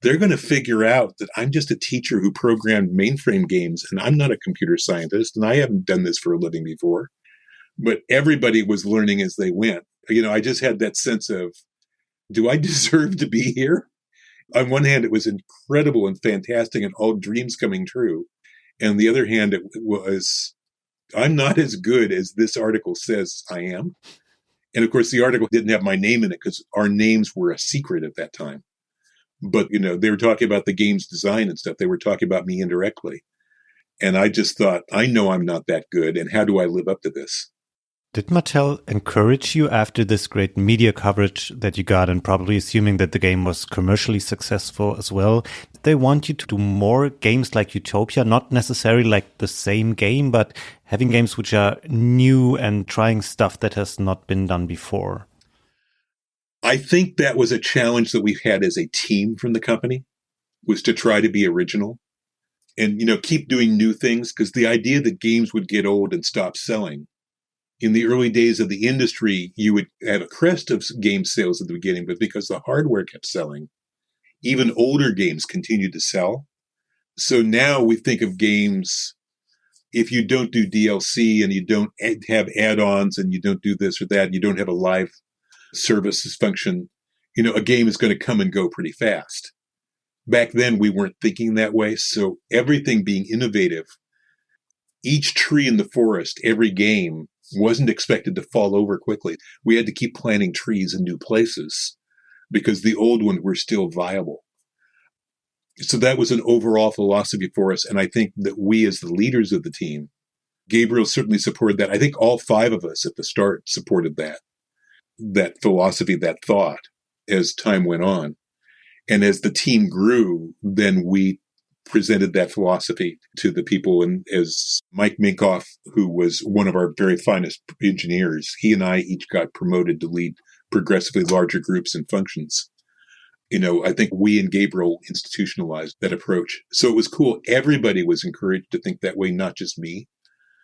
they're going to figure out that I'm just a teacher who programmed mainframe games and I'm not a computer scientist and I haven't done this for a living before. But everybody was learning as they went. I just had that sense of, do I deserve to be here? On one hand, it was incredible and fantastic and all dreams coming true. And on the other hand, it was, I'm not as good as this article says I am. And of course, the article didn't have my name in it because our names were a secret at that time. But, they were talking about the game's design and stuff. They were talking about me indirectly. And I just thought, I know I'm not that good. And how do I live up to this? Did Mattel encourage you after this great media coverage that you got, and probably assuming that the game was commercially successful as well? Did they want you to do more games like Utopia, not necessarily like the same game, but having games which are new and trying stuff that has not been done before? I think that was a challenge that we've had as a team from the company, was to try to be original and, keep doing new things, because the idea that games would get old and stop selling. In the early days of the industry, you would have a crest of game sales at the beginning, but because the hardware kept selling, even older games continued to sell. So now we think of games, if you don't do DLC and you don't have add-ons and you don't do this or that, you don't have a live services function, a game is going to come and go pretty fast. Back then, we weren't thinking that way. So everything being innovative, each tree in the forest, every game wasn't expected to fall over quickly. We had to keep planting trees in new places because the old ones were still viable. So that was an overall philosophy for us. And I think that we, as the leaders of the team, Gabriel certainly supported that. I think all five of us at the start supported that philosophy, that thought, as time went on. And as the team grew, then we presented that philosophy to the people. And as Mike Minkoff, who was one of our very finest engineers, he and I each got promoted to lead progressively larger groups and functions. I think we and Gabriel institutionalized that approach. So it was cool. Everybody was encouraged to think that way, not just me.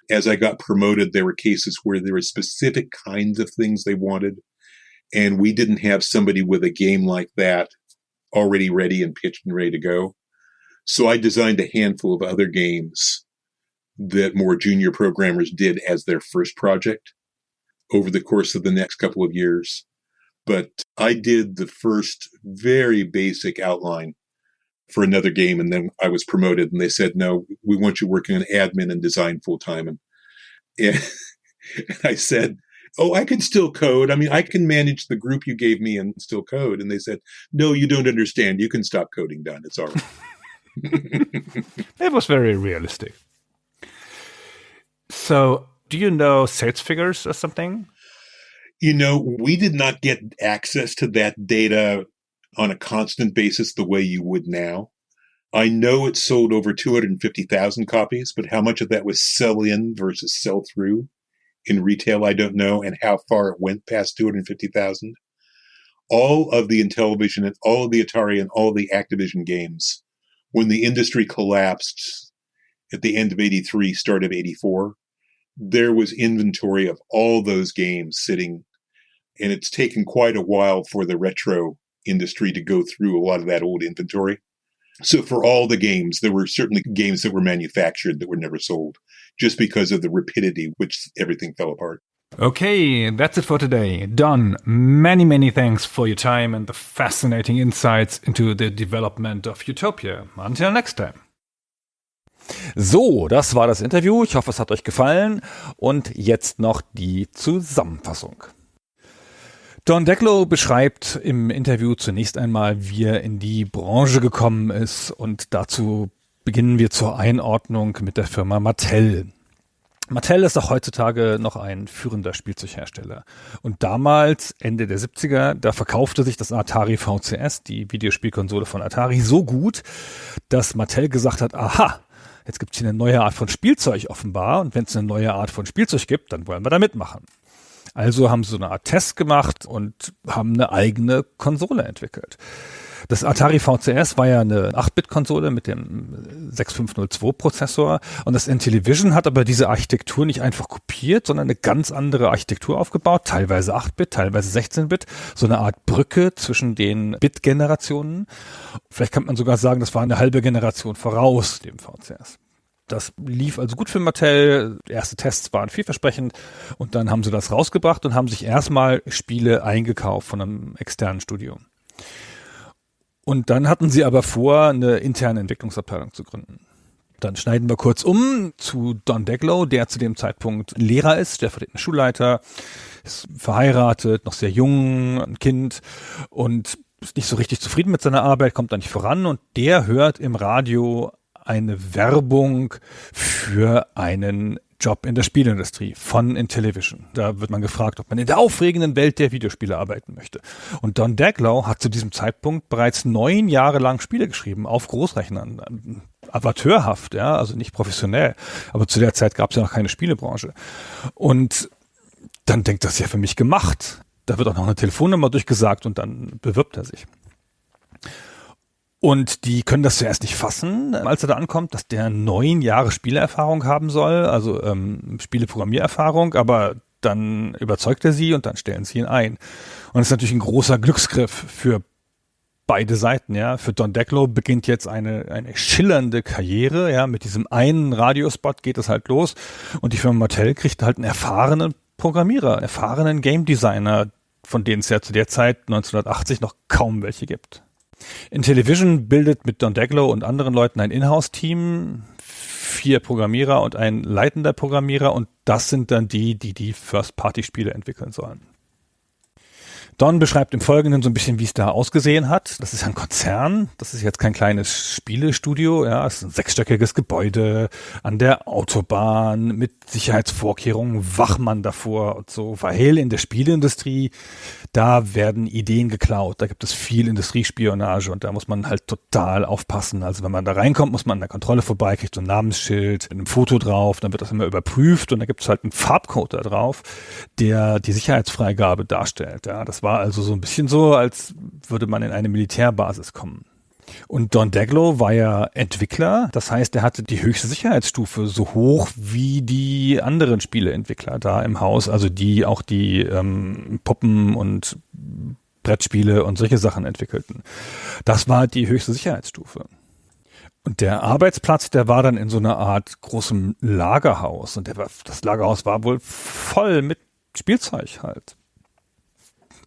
As I got promoted, there were cases where there were specific kinds of things they wanted. And we didn't have somebody with a game like that already ready and pitched and ready to go. So I designed a handful of other games that more junior programmers did as their first project over the course of the next couple of years. But I did the first very basic outline for another game, and then I was promoted, and they said, no, we want you working on admin and design full-time. And I said, oh, I can still code. I mean, I can manage the group you gave me and still code. And they said, no, you don't understand. You can stop coding, Don. It's all right. It was very realistic. So, do you know sales figures or something? We did not get access to that data on a constant basis the way you would now. I know it sold over 250,000 copies, but how much of that was sell-in versus sell-through in retail, I don't know, and how far it went past 250,000. All of the Intellivision and all of the Atari and all of the Activision games, when the industry collapsed at the end of 83, start of 84, there was inventory of all those games sitting And it's taken quite a while for the retro industry to go through a lot of that old inventory. So for all the games, there were certainly games that were manufactured that were never sold just because of the rapidity which everything fell apart. Okay, that's it for today. Don, many thanks for your time and the fascinating insights into the development of Utopia. Until next time. So, das war das Interview. Ich hoffe, es hat euch gefallen. Und jetzt noch die Zusammenfassung. Don Daglow beschreibt im Interview zunächst einmal, wie er in die Branche gekommen ist, und dazu beginnen wir zur Einordnung mit der Firma Mattel. Mattel ist auch heutzutage noch ein führender Spielzeughersteller. Und damals, Ende der 70er, da verkaufte sich das Atari VCS, die Videospielkonsole von Atari, so gut, dass Mattel gesagt hat, aha, jetzt gibt es hier eine neue Art von Spielzeug offenbar, und wenn es eine neue Art von Spielzeug gibt, dann wollen wir da mitmachen. Also haben sie so eine Art Test gemacht und haben eine eigene Konsole entwickelt. Das Atari VCS war ja eine 8-Bit-Konsole mit dem 6502-Prozessor, und das Intellivision hat aber diese Architektur nicht einfach kopiert, sondern eine ganz andere Architektur aufgebaut, teilweise 8-Bit, teilweise 16-Bit, so eine Art Brücke zwischen den Bit-Generationen. Vielleicht kann man sogar sagen, das war eine halbe Generation voraus dem VCS. Das lief also gut für Mattel. Erste Tests waren vielversprechend, und dann haben sie das rausgebracht und haben sich erstmal Spiele eingekauft von einem externen Studio. Und dann hatten sie aber vor, eine interne Entwicklungsabteilung zu gründen. Dann schneiden wir kurz um zu Don Daglow, der zu dem Zeitpunkt Lehrer ist, stellvertretender Schulleiter, ist verheiratet, noch sehr jung, ein Kind und ist nicht so richtig zufrieden mit seiner Arbeit, kommt da nicht voran, und der hört im Radio eine Werbung für einen Job in der Spielindustrie von Intellivision. Da wird man gefragt, ob man in der aufregenden Welt der Videospiele arbeiten möchte. Und Don Daglow hat zu diesem Zeitpunkt bereits 9 Jahre lang Spiele geschrieben, auf Großrechnern. Amateurhaft, ja, also nicht professionell. Aber zu der Zeit gab es ja noch keine Spielebranche. Und dann denkt, das ist ja für mich gemacht. Da wird auch noch eine Telefonnummer durchgesagt, und dann bewirbt er sich. Und die können das zuerst nicht fassen, als er da ankommt, dass der 9 Jahre Spieleerfahrung haben soll, also Spieleprogrammiererfahrung, aber dann überzeugt er sie und dann stellen sie ihn ein. Und das ist natürlich ein großer Glücksgriff für beide Seiten, ja. Für Don Daglow beginnt jetzt eine schillernde Karriere, ja. Mit diesem einen Radiospot geht es halt los, und die Firma Mattel kriegt halt einen erfahrenen Programmierer, einen erfahrenen Game Designer, von denen es ja zu der Zeit 1980 noch kaum welche gibt. Intellivision bildet mit Don Daglow und anderen Leuten ein Inhouse-Team, 4 Programmierer und ein leitender Programmierer, und das sind dann die First-Party-Spiele entwickeln sollen. Don beschreibt im Folgenden so ein bisschen, wie es da ausgesehen hat. Das ist ein Konzern, das ist jetzt kein kleines Spielestudio, ja, es ist ein 6-stöckiges Gebäude an der Autobahn mit Sicherheitsvorkehrungen, Wachmann davor und so, weil in der Spieleindustrie, da werden Ideen geklaut, da gibt es viel Industriespionage, und da muss man halt total aufpassen. Also wenn man da reinkommt, muss man an der Kontrolle vorbei, kriegt so ein Namensschild, ein Foto drauf, dann wird das immer überprüft, und da gibt es halt einen Farbcode da drauf, der die Sicherheitsfreigabe darstellt. Ja, das war also so ein bisschen so, als würde man in eine Militärbasis kommen. Und Don Daglow war ja Entwickler, das heißt, er hatte die höchste Sicherheitsstufe, so hoch wie die anderen Spieleentwickler da im Haus, also die auch die Puppen und Brettspiele und solche Sachen entwickelten. Das war die höchste Sicherheitsstufe. Und der Arbeitsplatz, der war dann in so einer Art großem Lagerhaus, und das Lagerhaus war wohl voll mit Spielzeug halt.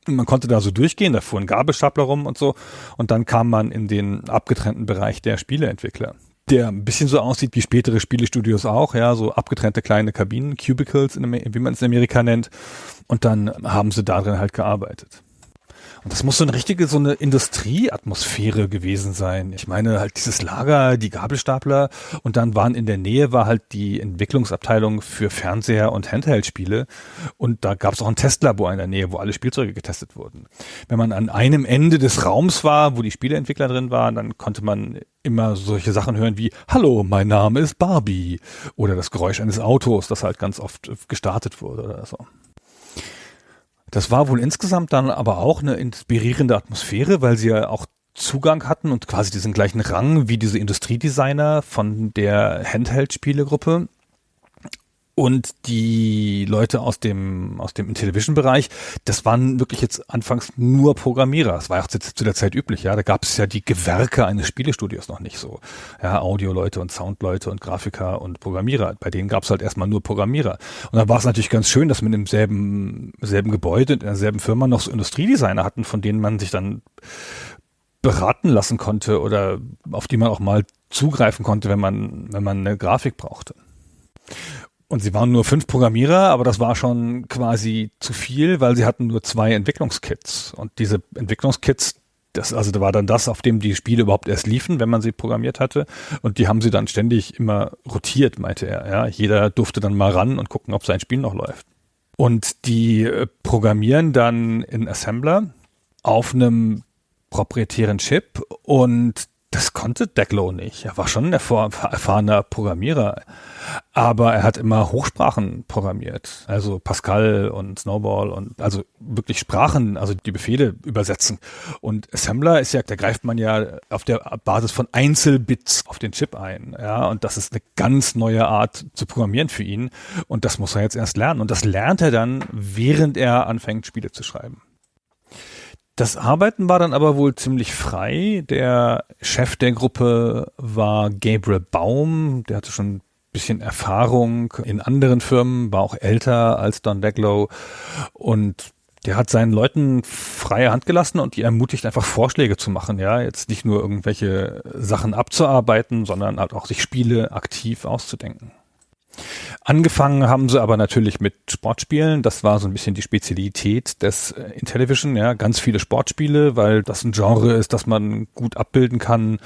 Man konnte da so durchgehen, da fuhr ein Gabelstapler rum und so, und dann kam man in den abgetrennten Bereich der Spieleentwickler, der ein bisschen so aussieht wie spätere Spielestudios auch, ja, so abgetrennte kleine Kabinen, Cubicles, wie man es in Amerika nennt, und dann haben sie da drin halt gearbeitet. Und das muss so eine Industrieatmosphäre gewesen sein. Ich meine halt dieses Lager, die Gabelstapler, und dann in der Nähe war halt die Entwicklungsabteilung für Fernseher und Handheld-Spiele, und da gab es auch ein Testlabor in der Nähe, wo alle Spielzeuge getestet wurden. Wenn man an einem Ende des Raums war, wo die Spieleentwickler drin waren, dann konnte man immer solche Sachen hören wie „Hallo, mein Name ist Barbie" oder das Geräusch eines Autos, das halt ganz oft gestartet wurde oder so. Das war wohl insgesamt dann aber auch eine inspirierende Atmosphäre, weil sie ja auch Zugang hatten und quasi diesen gleichen Rang wie diese Industriedesigner von der Handheld-Spielegruppe. Und die Leute aus dem Intellivision-Bereich, das waren wirklich jetzt anfangs nur Programmierer. Das war ja auch zu der Zeit üblich, ja. Da gab es ja die Gewerke eines Spielestudios noch nicht so. Ja, Audioleute und Soundleute und Grafiker und Programmierer. Bei denen gab es halt erstmal nur Programmierer. Und dann war es natürlich ganz schön, dass wir im selben Gebäude, in derselben Firma noch so Industriedesigner hatten, von denen man sich dann beraten lassen konnte oder auf die man auch mal zugreifen konnte, wenn man eine Grafik brauchte. Und sie waren nur 5 Programmierer, aber das war schon quasi zu viel, weil sie hatten nur 2 Entwicklungskits. Und diese Entwicklungskits, da war dann das, auf dem die Spiele überhaupt erst liefen, wenn man sie programmiert hatte. Und die haben sie dann ständig immer rotiert, meinte er. Ja, jeder durfte dann mal ran und gucken, ob sein Spiel noch läuft. Und die programmieren dann in Assembler auf einem proprietären Chip und das konnte Daglow nicht. Er war schon ein erfahrener Programmierer, aber er hat immer Hochsprachen programmiert, also Pascal und Snowball und also wirklich Sprachen, also die Befehle übersetzen. Und Assembler ist ja, da greift man ja auf der Basis von Einzelbits auf den Chip ein, ja, und das ist eine ganz neue Art zu programmieren für ihn und das muss er jetzt erst lernen und das lernt er dann, während er anfängt, Spiele zu schreiben. Das Arbeiten war dann aber wohl ziemlich frei. Der Chef der Gruppe war Gabriel Baum. Der hatte schon ein bisschen Erfahrung in anderen Firmen, war auch älter als Don Daglow. Und der hat seinen Leuten freie Hand gelassen und die ermutigt, einfach Vorschläge zu machen. Ja, jetzt nicht nur irgendwelche Sachen abzuarbeiten, sondern halt auch sich Spiele aktiv auszudenken. Angefangen haben sie aber natürlich mit Sportspielen. Das war so ein bisschen die Spezialität des Intellivision, ja, ganz viele Sportspiele, weil das ein Genre ist, das man gut abbilden kann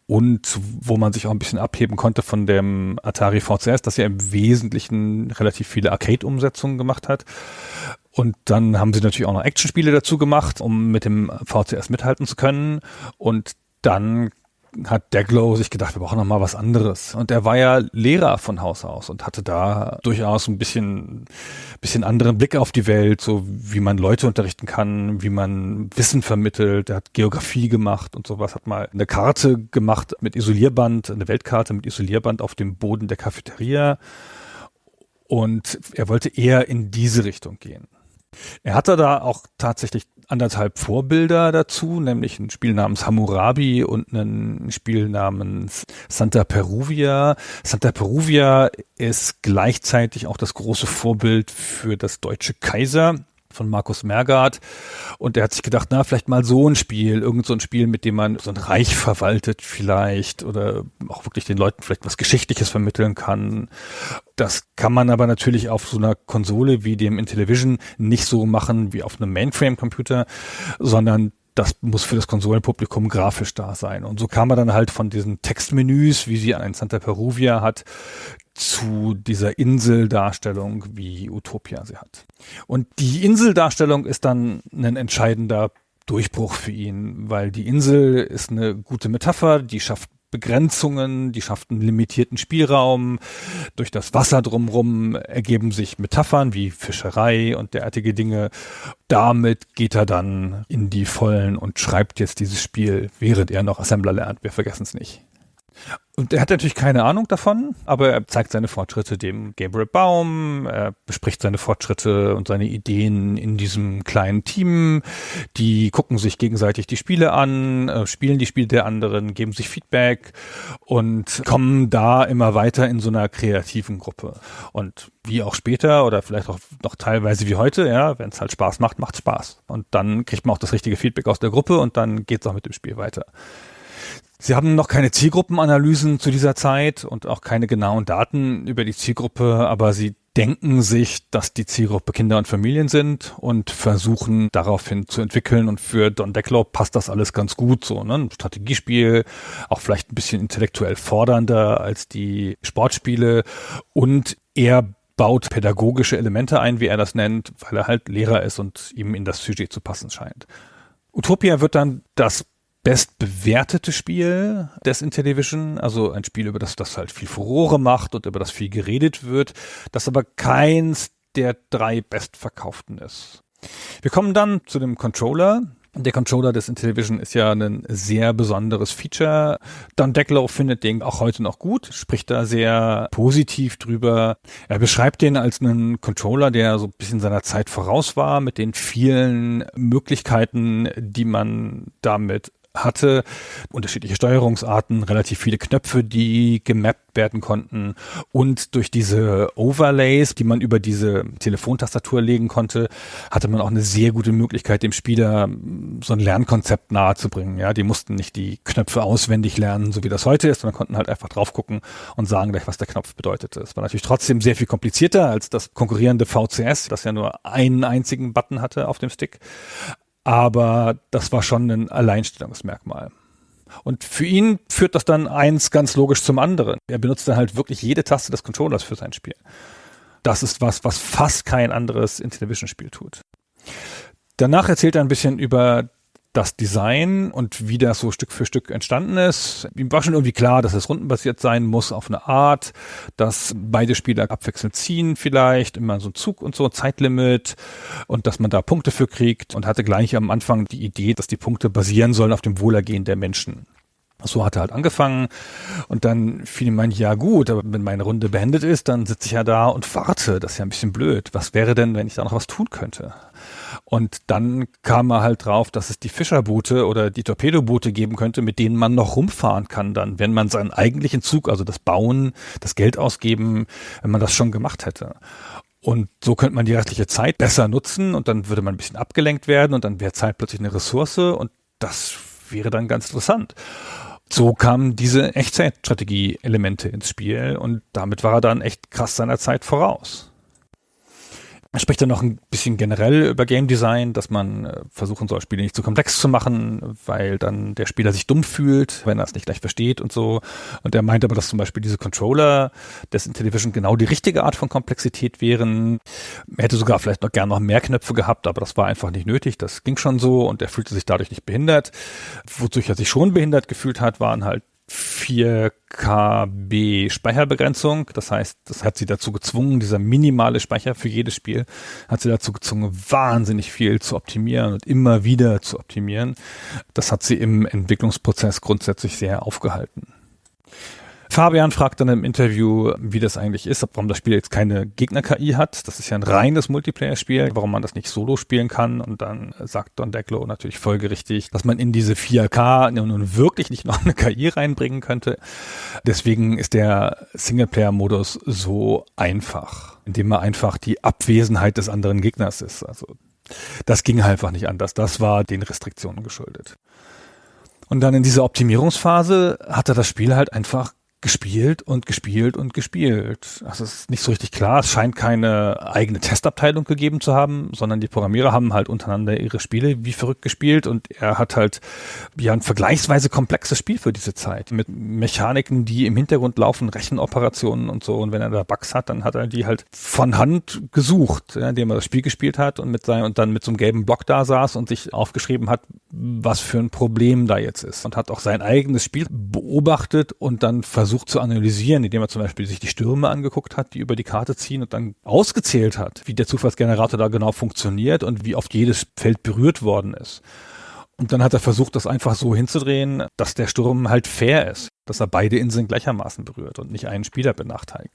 und wo man sich auch ein bisschen abheben konnte von dem Atari VCS, das ja im Wesentlichen relativ viele Arcade-Umsetzungen gemacht hat. Und dann haben sie natürlich auch noch Actionspiele dazu gemacht, um mit dem VCS mithalten zu können. Und dann hat Daglow sich gedacht, wir brauchen noch mal was anderes. Und er war ja Lehrer von Haus aus und hatte da durchaus ein bisschen anderen Blick auf die Welt, so wie man Leute unterrichten kann, wie man Wissen vermittelt. Er hat Geografie gemacht und sowas, hat mal eine Karte gemacht mit Isolierband, eine Weltkarte mit Isolierband auf dem Boden der Cafeteria. Und er wollte eher in diese Richtung gehen. Er hatte da auch tatsächlich 1,5 Vorbilder dazu, nämlich ein Spiel namens Hammurabi und ein Spiel namens Santa Peruvia. Santa Peruvia ist gleichzeitig auch das große Vorbild für das Deutsche Kaiser von Markus Mergard. Und er hat sich gedacht, na, vielleicht mal so ein Spiel, irgend so ein Spiel, mit dem man so ein Reich verwaltet vielleicht oder auch wirklich den Leuten vielleicht was Geschichtliches vermitteln kann. Das kann man aber natürlich auf so einer Konsole wie dem Intellivision nicht so machen wie auf einem Mainframe-Computer, sondern das muss für das Konsolenpublikum grafisch da sein. Und so kam er dann halt von diesen Textmenüs, wie sie ein Santa Peruvia hat, zu dieser Inseldarstellung, wie Utopia sie hat. Und die Inseldarstellung ist dann ein entscheidender Durchbruch für ihn, weil die Insel ist eine gute Metapher, die schafft Begrenzungen, die schafft einen limitierten Spielraum. Durch das Wasser drumherum ergeben sich Metaphern wie Fischerei und derartige Dinge. Damit geht er dann in die Vollen und schreibt jetzt dieses Spiel, während er noch Assembler lernt. Wir vergessen es nicht. Und er hat natürlich keine Ahnung davon, aber er zeigt seine Fortschritte dem Gabriel Baum, er bespricht seine Fortschritte und seine Ideen in diesem kleinen Team. Die gucken sich gegenseitig die Spiele an, spielen die Spiele der anderen, geben sich Feedback und kommen da immer weiter in so einer kreativen Gruppe. Und wie auch später oder vielleicht auch noch teilweise wie heute, ja, wenn es halt Spaß macht, macht's Spaß. Und dann kriegt man auch das richtige Feedback aus der Gruppe und dann geht's auch mit dem Spiel weiter. Sie haben noch keine Zielgruppenanalysen zu dieser Zeit und auch keine genauen Daten über die Zielgruppe, aber sie denken sich, dass die Zielgruppe Kinder und Familien sind und versuchen daraufhin zu entwickeln. Und für Don Daglow passt das alles ganz gut, so, ne? Ein Strategiespiel, auch vielleicht ein bisschen intellektuell fordernder als die Sportspiele und er baut pädagogische Elemente ein, wie er das nennt, weil er halt Lehrer ist und ihm in das Sujet zu passen scheint. Utopia wird dann das bestbewertete Spiel des Intellivision, also ein Spiel, über das halt viel Furore macht und über das viel geredet wird, das aber keins der 3 bestverkauften ist. Wir kommen dann zu dem Controller, Der Controller des Intellivision ist ja ein sehr besonderes Feature. Don Daglow findet den auch heute noch gut, spricht da sehr positiv drüber. Er beschreibt den als einen Controller, der so ein bisschen seiner Zeit voraus war, mit den vielen Möglichkeiten, die man damit hatte, unterschiedliche Steuerungsarten, relativ viele Knöpfe, die gemappt werden konnten und durch diese Overlays, die man über diese Telefontastatur legen konnte, hatte man auch eine sehr gute Möglichkeit, dem Spieler so ein Lernkonzept nahezubringen. Ja, die mussten nicht die Knöpfe auswendig lernen, so wie das heute ist, sondern konnten halt einfach drauf gucken und sagen gleich, was der Knopf bedeutete. Es war natürlich trotzdem sehr viel komplizierter als das konkurrierende VCS, das ja nur einen einzigen Button hatte auf dem Stick. Aber das war schon ein Alleinstellungsmerkmal. Und für ihn führt das dann eins ganz logisch zum anderen. Er benutzt dann halt wirklich jede Taste des Controllers für sein Spiel. Das ist was fast kein anderes Intellivision-Spiel tut. Danach erzählt er ein bisschen über das Design und wie das so Stück für Stück entstanden ist. Ihm war schon irgendwie klar, dass es rundenbasiert sein muss auf eine Art, dass beide Spieler abwechselnd ziehen vielleicht, immer so ein Zug und so, Zeitlimit und dass man da Punkte für kriegt und hatte gleich am Anfang die Idee, dass die Punkte basieren sollen auf dem Wohlergehen der Menschen. So hat er halt angefangen und dann fiel ihm ein, ja gut, aber wenn meine Runde beendet ist, dann sitze ich ja da und warte. Das ist ja ein bisschen blöd. Was wäre denn, wenn ich da noch was tun könnte? Und dann kam er halt drauf, dass es die Fischerboote oder die Torpedoboote geben könnte, mit denen man noch rumfahren kann dann, wenn man seinen eigentlichen Zug, also das Bauen, das Geld ausgeben, wenn man das schon gemacht hätte. Und so könnte man die restliche Zeit besser nutzen und dann würde man ein bisschen abgelenkt werden und dann wäre Zeit plötzlich eine Ressource und das wäre dann ganz interessant. So kamen diese Echtzeitstrategie-Elemente ins Spiel und damit war er dann echt krass seiner Zeit voraus. Er spricht dann noch ein bisschen generell über Game Design, dass man versuchen soll, Spiele nicht zu komplex zu machen, weil dann der Spieler sich dumm fühlt, wenn er es nicht gleich versteht und so. Und er meint aber, dass zum Beispiel diese Controller des Intellivision genau die richtige Art von Komplexität wären. Er hätte sogar vielleicht noch gern noch mehr Knöpfe gehabt, aber das war einfach nicht nötig. Das ging schon so und er fühlte sich dadurch nicht behindert. Wodurch er sich schon behindert gefühlt hat, waren halt 4 KB Speicherbegrenzung. Das heißt, das hat sie dazu gezwungen, dieser minimale Speicher für jedes Spiel, hat sie dazu gezwungen, wahnsinnig viel zu optimieren und immer wieder zu optimieren. Das hat sie im Entwicklungsprozess grundsätzlich sehr aufgehalten. Fabian fragt dann im Interview, wie das eigentlich ist, warum das Spiel jetzt keine Gegner-KI hat. Das ist ja ein reines Multiplayer-Spiel, warum man das nicht solo spielen kann. Und dann sagt Don Daglow natürlich folgerichtig, dass man in diese 4K nun wirklich nicht noch eine KI reinbringen könnte. Deswegen ist der Singleplayer-Modus so einfach, indem er einfach die Abwesenheit des anderen Gegners ist. Also das ging einfach nicht anders. Das war den Restriktionen geschuldet. Und dann in dieser Optimierungsphase hat er das Spiel halt einfach gespielt und gespielt und gespielt. Also es ist nicht so richtig klar. Es scheint keine eigene Testabteilung gegeben zu haben, sondern die Programmierer haben halt untereinander ihre Spiele wie verrückt gespielt und er hat halt ja ein vergleichsweise komplexes Spiel für diese Zeit mit Mechaniken, die im Hintergrund laufen, Rechenoperationen und so. Und wenn er da Bugs hat, dann hat er die halt von Hand gesucht, ja, indem er das Spiel gespielt hat und dann mit so einem gelben Block da saß und sich aufgeschrieben hat, was für ein Problem da jetzt ist und hat auch sein eigenes Spiel beobachtet und dann versucht zu analysieren, indem er zum Beispiel sich die Stürme angeguckt hat, die über die Karte ziehen und dann ausgezählt hat, wie der Zufallsgenerator da genau funktioniert und wie oft jedes Feld berührt worden ist. Und dann hat er versucht, das einfach so hinzudrehen, dass der Sturm halt fair ist, dass er beide Inseln gleichermaßen berührt und nicht einen Spieler benachteiligt.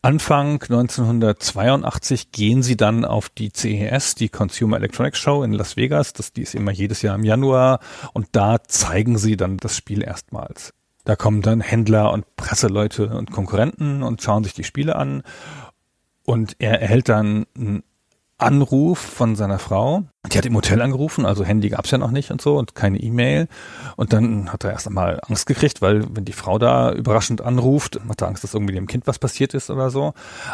Anfang 1982 gehen sie dann auf die CES, die Consumer Electronics Show in Las Vegas. Die ist immer jedes Jahr im Januar und da zeigen sie dann das Spiel erstmals. Da kommen dann Händler und Presseleute und Konkurrenten und schauen sich die Spiele an. Und er erhält dann einen Anruf von seiner Frau. Die hat im Hotel angerufen, also Handy gab's ja noch nicht und so und keine E-Mail. Und dann hat er erst einmal Angst gekriegt, weil wenn die Frau da überraschend anruft, hat er Angst, dass irgendwie dem Kind was passiert ist oder so.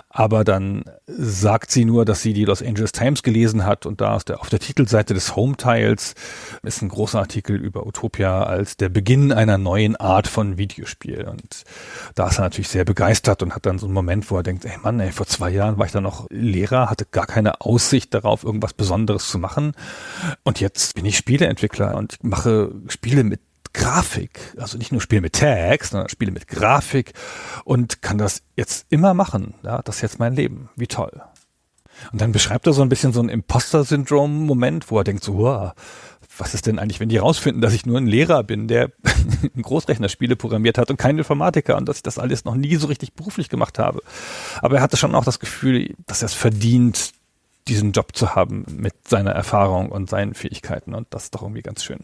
Aber dann sagt sie nur, dass sie die Los Angeles Times gelesen hat und da auf der Titelseite des Home-Teils ist ein großer Artikel über Utopia als der Beginn einer neuen Art von Videospiel. Und da ist er natürlich sehr begeistert und hat dann so einen Moment, wo er denkt, ey Mann, vor 2 Jahren war ich da noch Lehrer, hatte gar keine Aussicht darauf, irgendwas Besonderes zu machen. Und jetzt bin ich Spieleentwickler und mache Spiele mit Grafik. Also nicht nur Spiele mit Text, sondern Spiele mit Grafik und kann das jetzt immer machen. Ja, das ist jetzt mein Leben. Wie toll. Und dann beschreibt er so ein bisschen so ein Imposter-Syndrom-Moment, wo er denkt so, wow, was ist denn eigentlich, wenn die rausfinden, dass ich nur ein Lehrer bin, der ein Großrechnerspiele programmiert hat und kein Informatiker und dass ich das alles noch nie so richtig beruflich gemacht habe. Aber er hatte schon auch das Gefühl, dass er es verdient, diesen Job zu haben mit seiner Erfahrung und seinen Fähigkeiten, und das ist doch irgendwie ganz schön.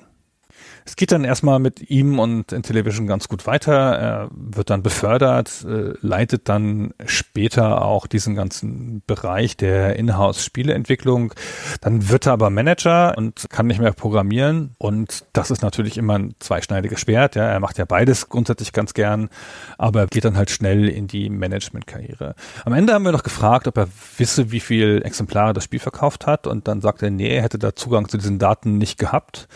Es geht dann erstmal mit ihm und Intellivision ganz gut weiter. Er wird dann befördert, leitet dann später auch diesen ganzen Bereich der Inhouse-Spieleentwicklung. Dann wird er aber Manager und kann nicht mehr programmieren. Und das ist natürlich immer ein zweischneidiges Schwert. Ja, er macht ja beides grundsätzlich ganz gern, aber geht dann halt schnell in die Management-Karriere. Am Ende haben wir noch gefragt, ob er wisse, wie viel Exemplare das Spiel verkauft hat. Und dann sagt er, nee, er hätte da Zugang zu diesen Daten nicht gehabt.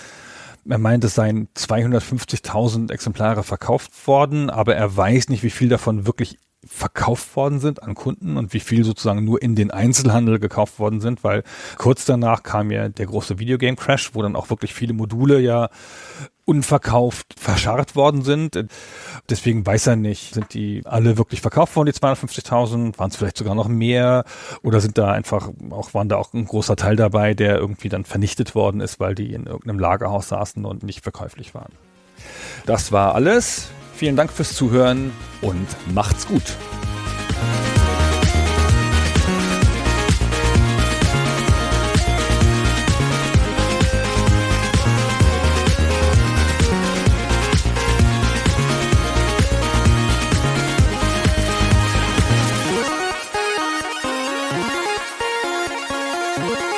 Er meint, es seien 250.000 Exemplare verkauft worden, aber er weiß nicht, wie viel davon wirklich verkauft worden sind an Kunden und wie viel sozusagen nur in den Einzelhandel gekauft worden sind, weil kurz danach kam ja der große Videogame-Crash, wo dann auch wirklich viele Module ja unverkauft verscharrt worden sind. Deswegen weiß er nicht, sind die alle wirklich verkauft worden, die 250.000? Waren es vielleicht sogar noch mehr? Oder sind da einfach waren da auch ein großer Teil dabei, der irgendwie dann vernichtet worden ist, weil die in irgendeinem Lagerhaus saßen und nicht verkäuflich waren? Das war alles. Vielen Dank fürs Zuhören und macht's gut. What?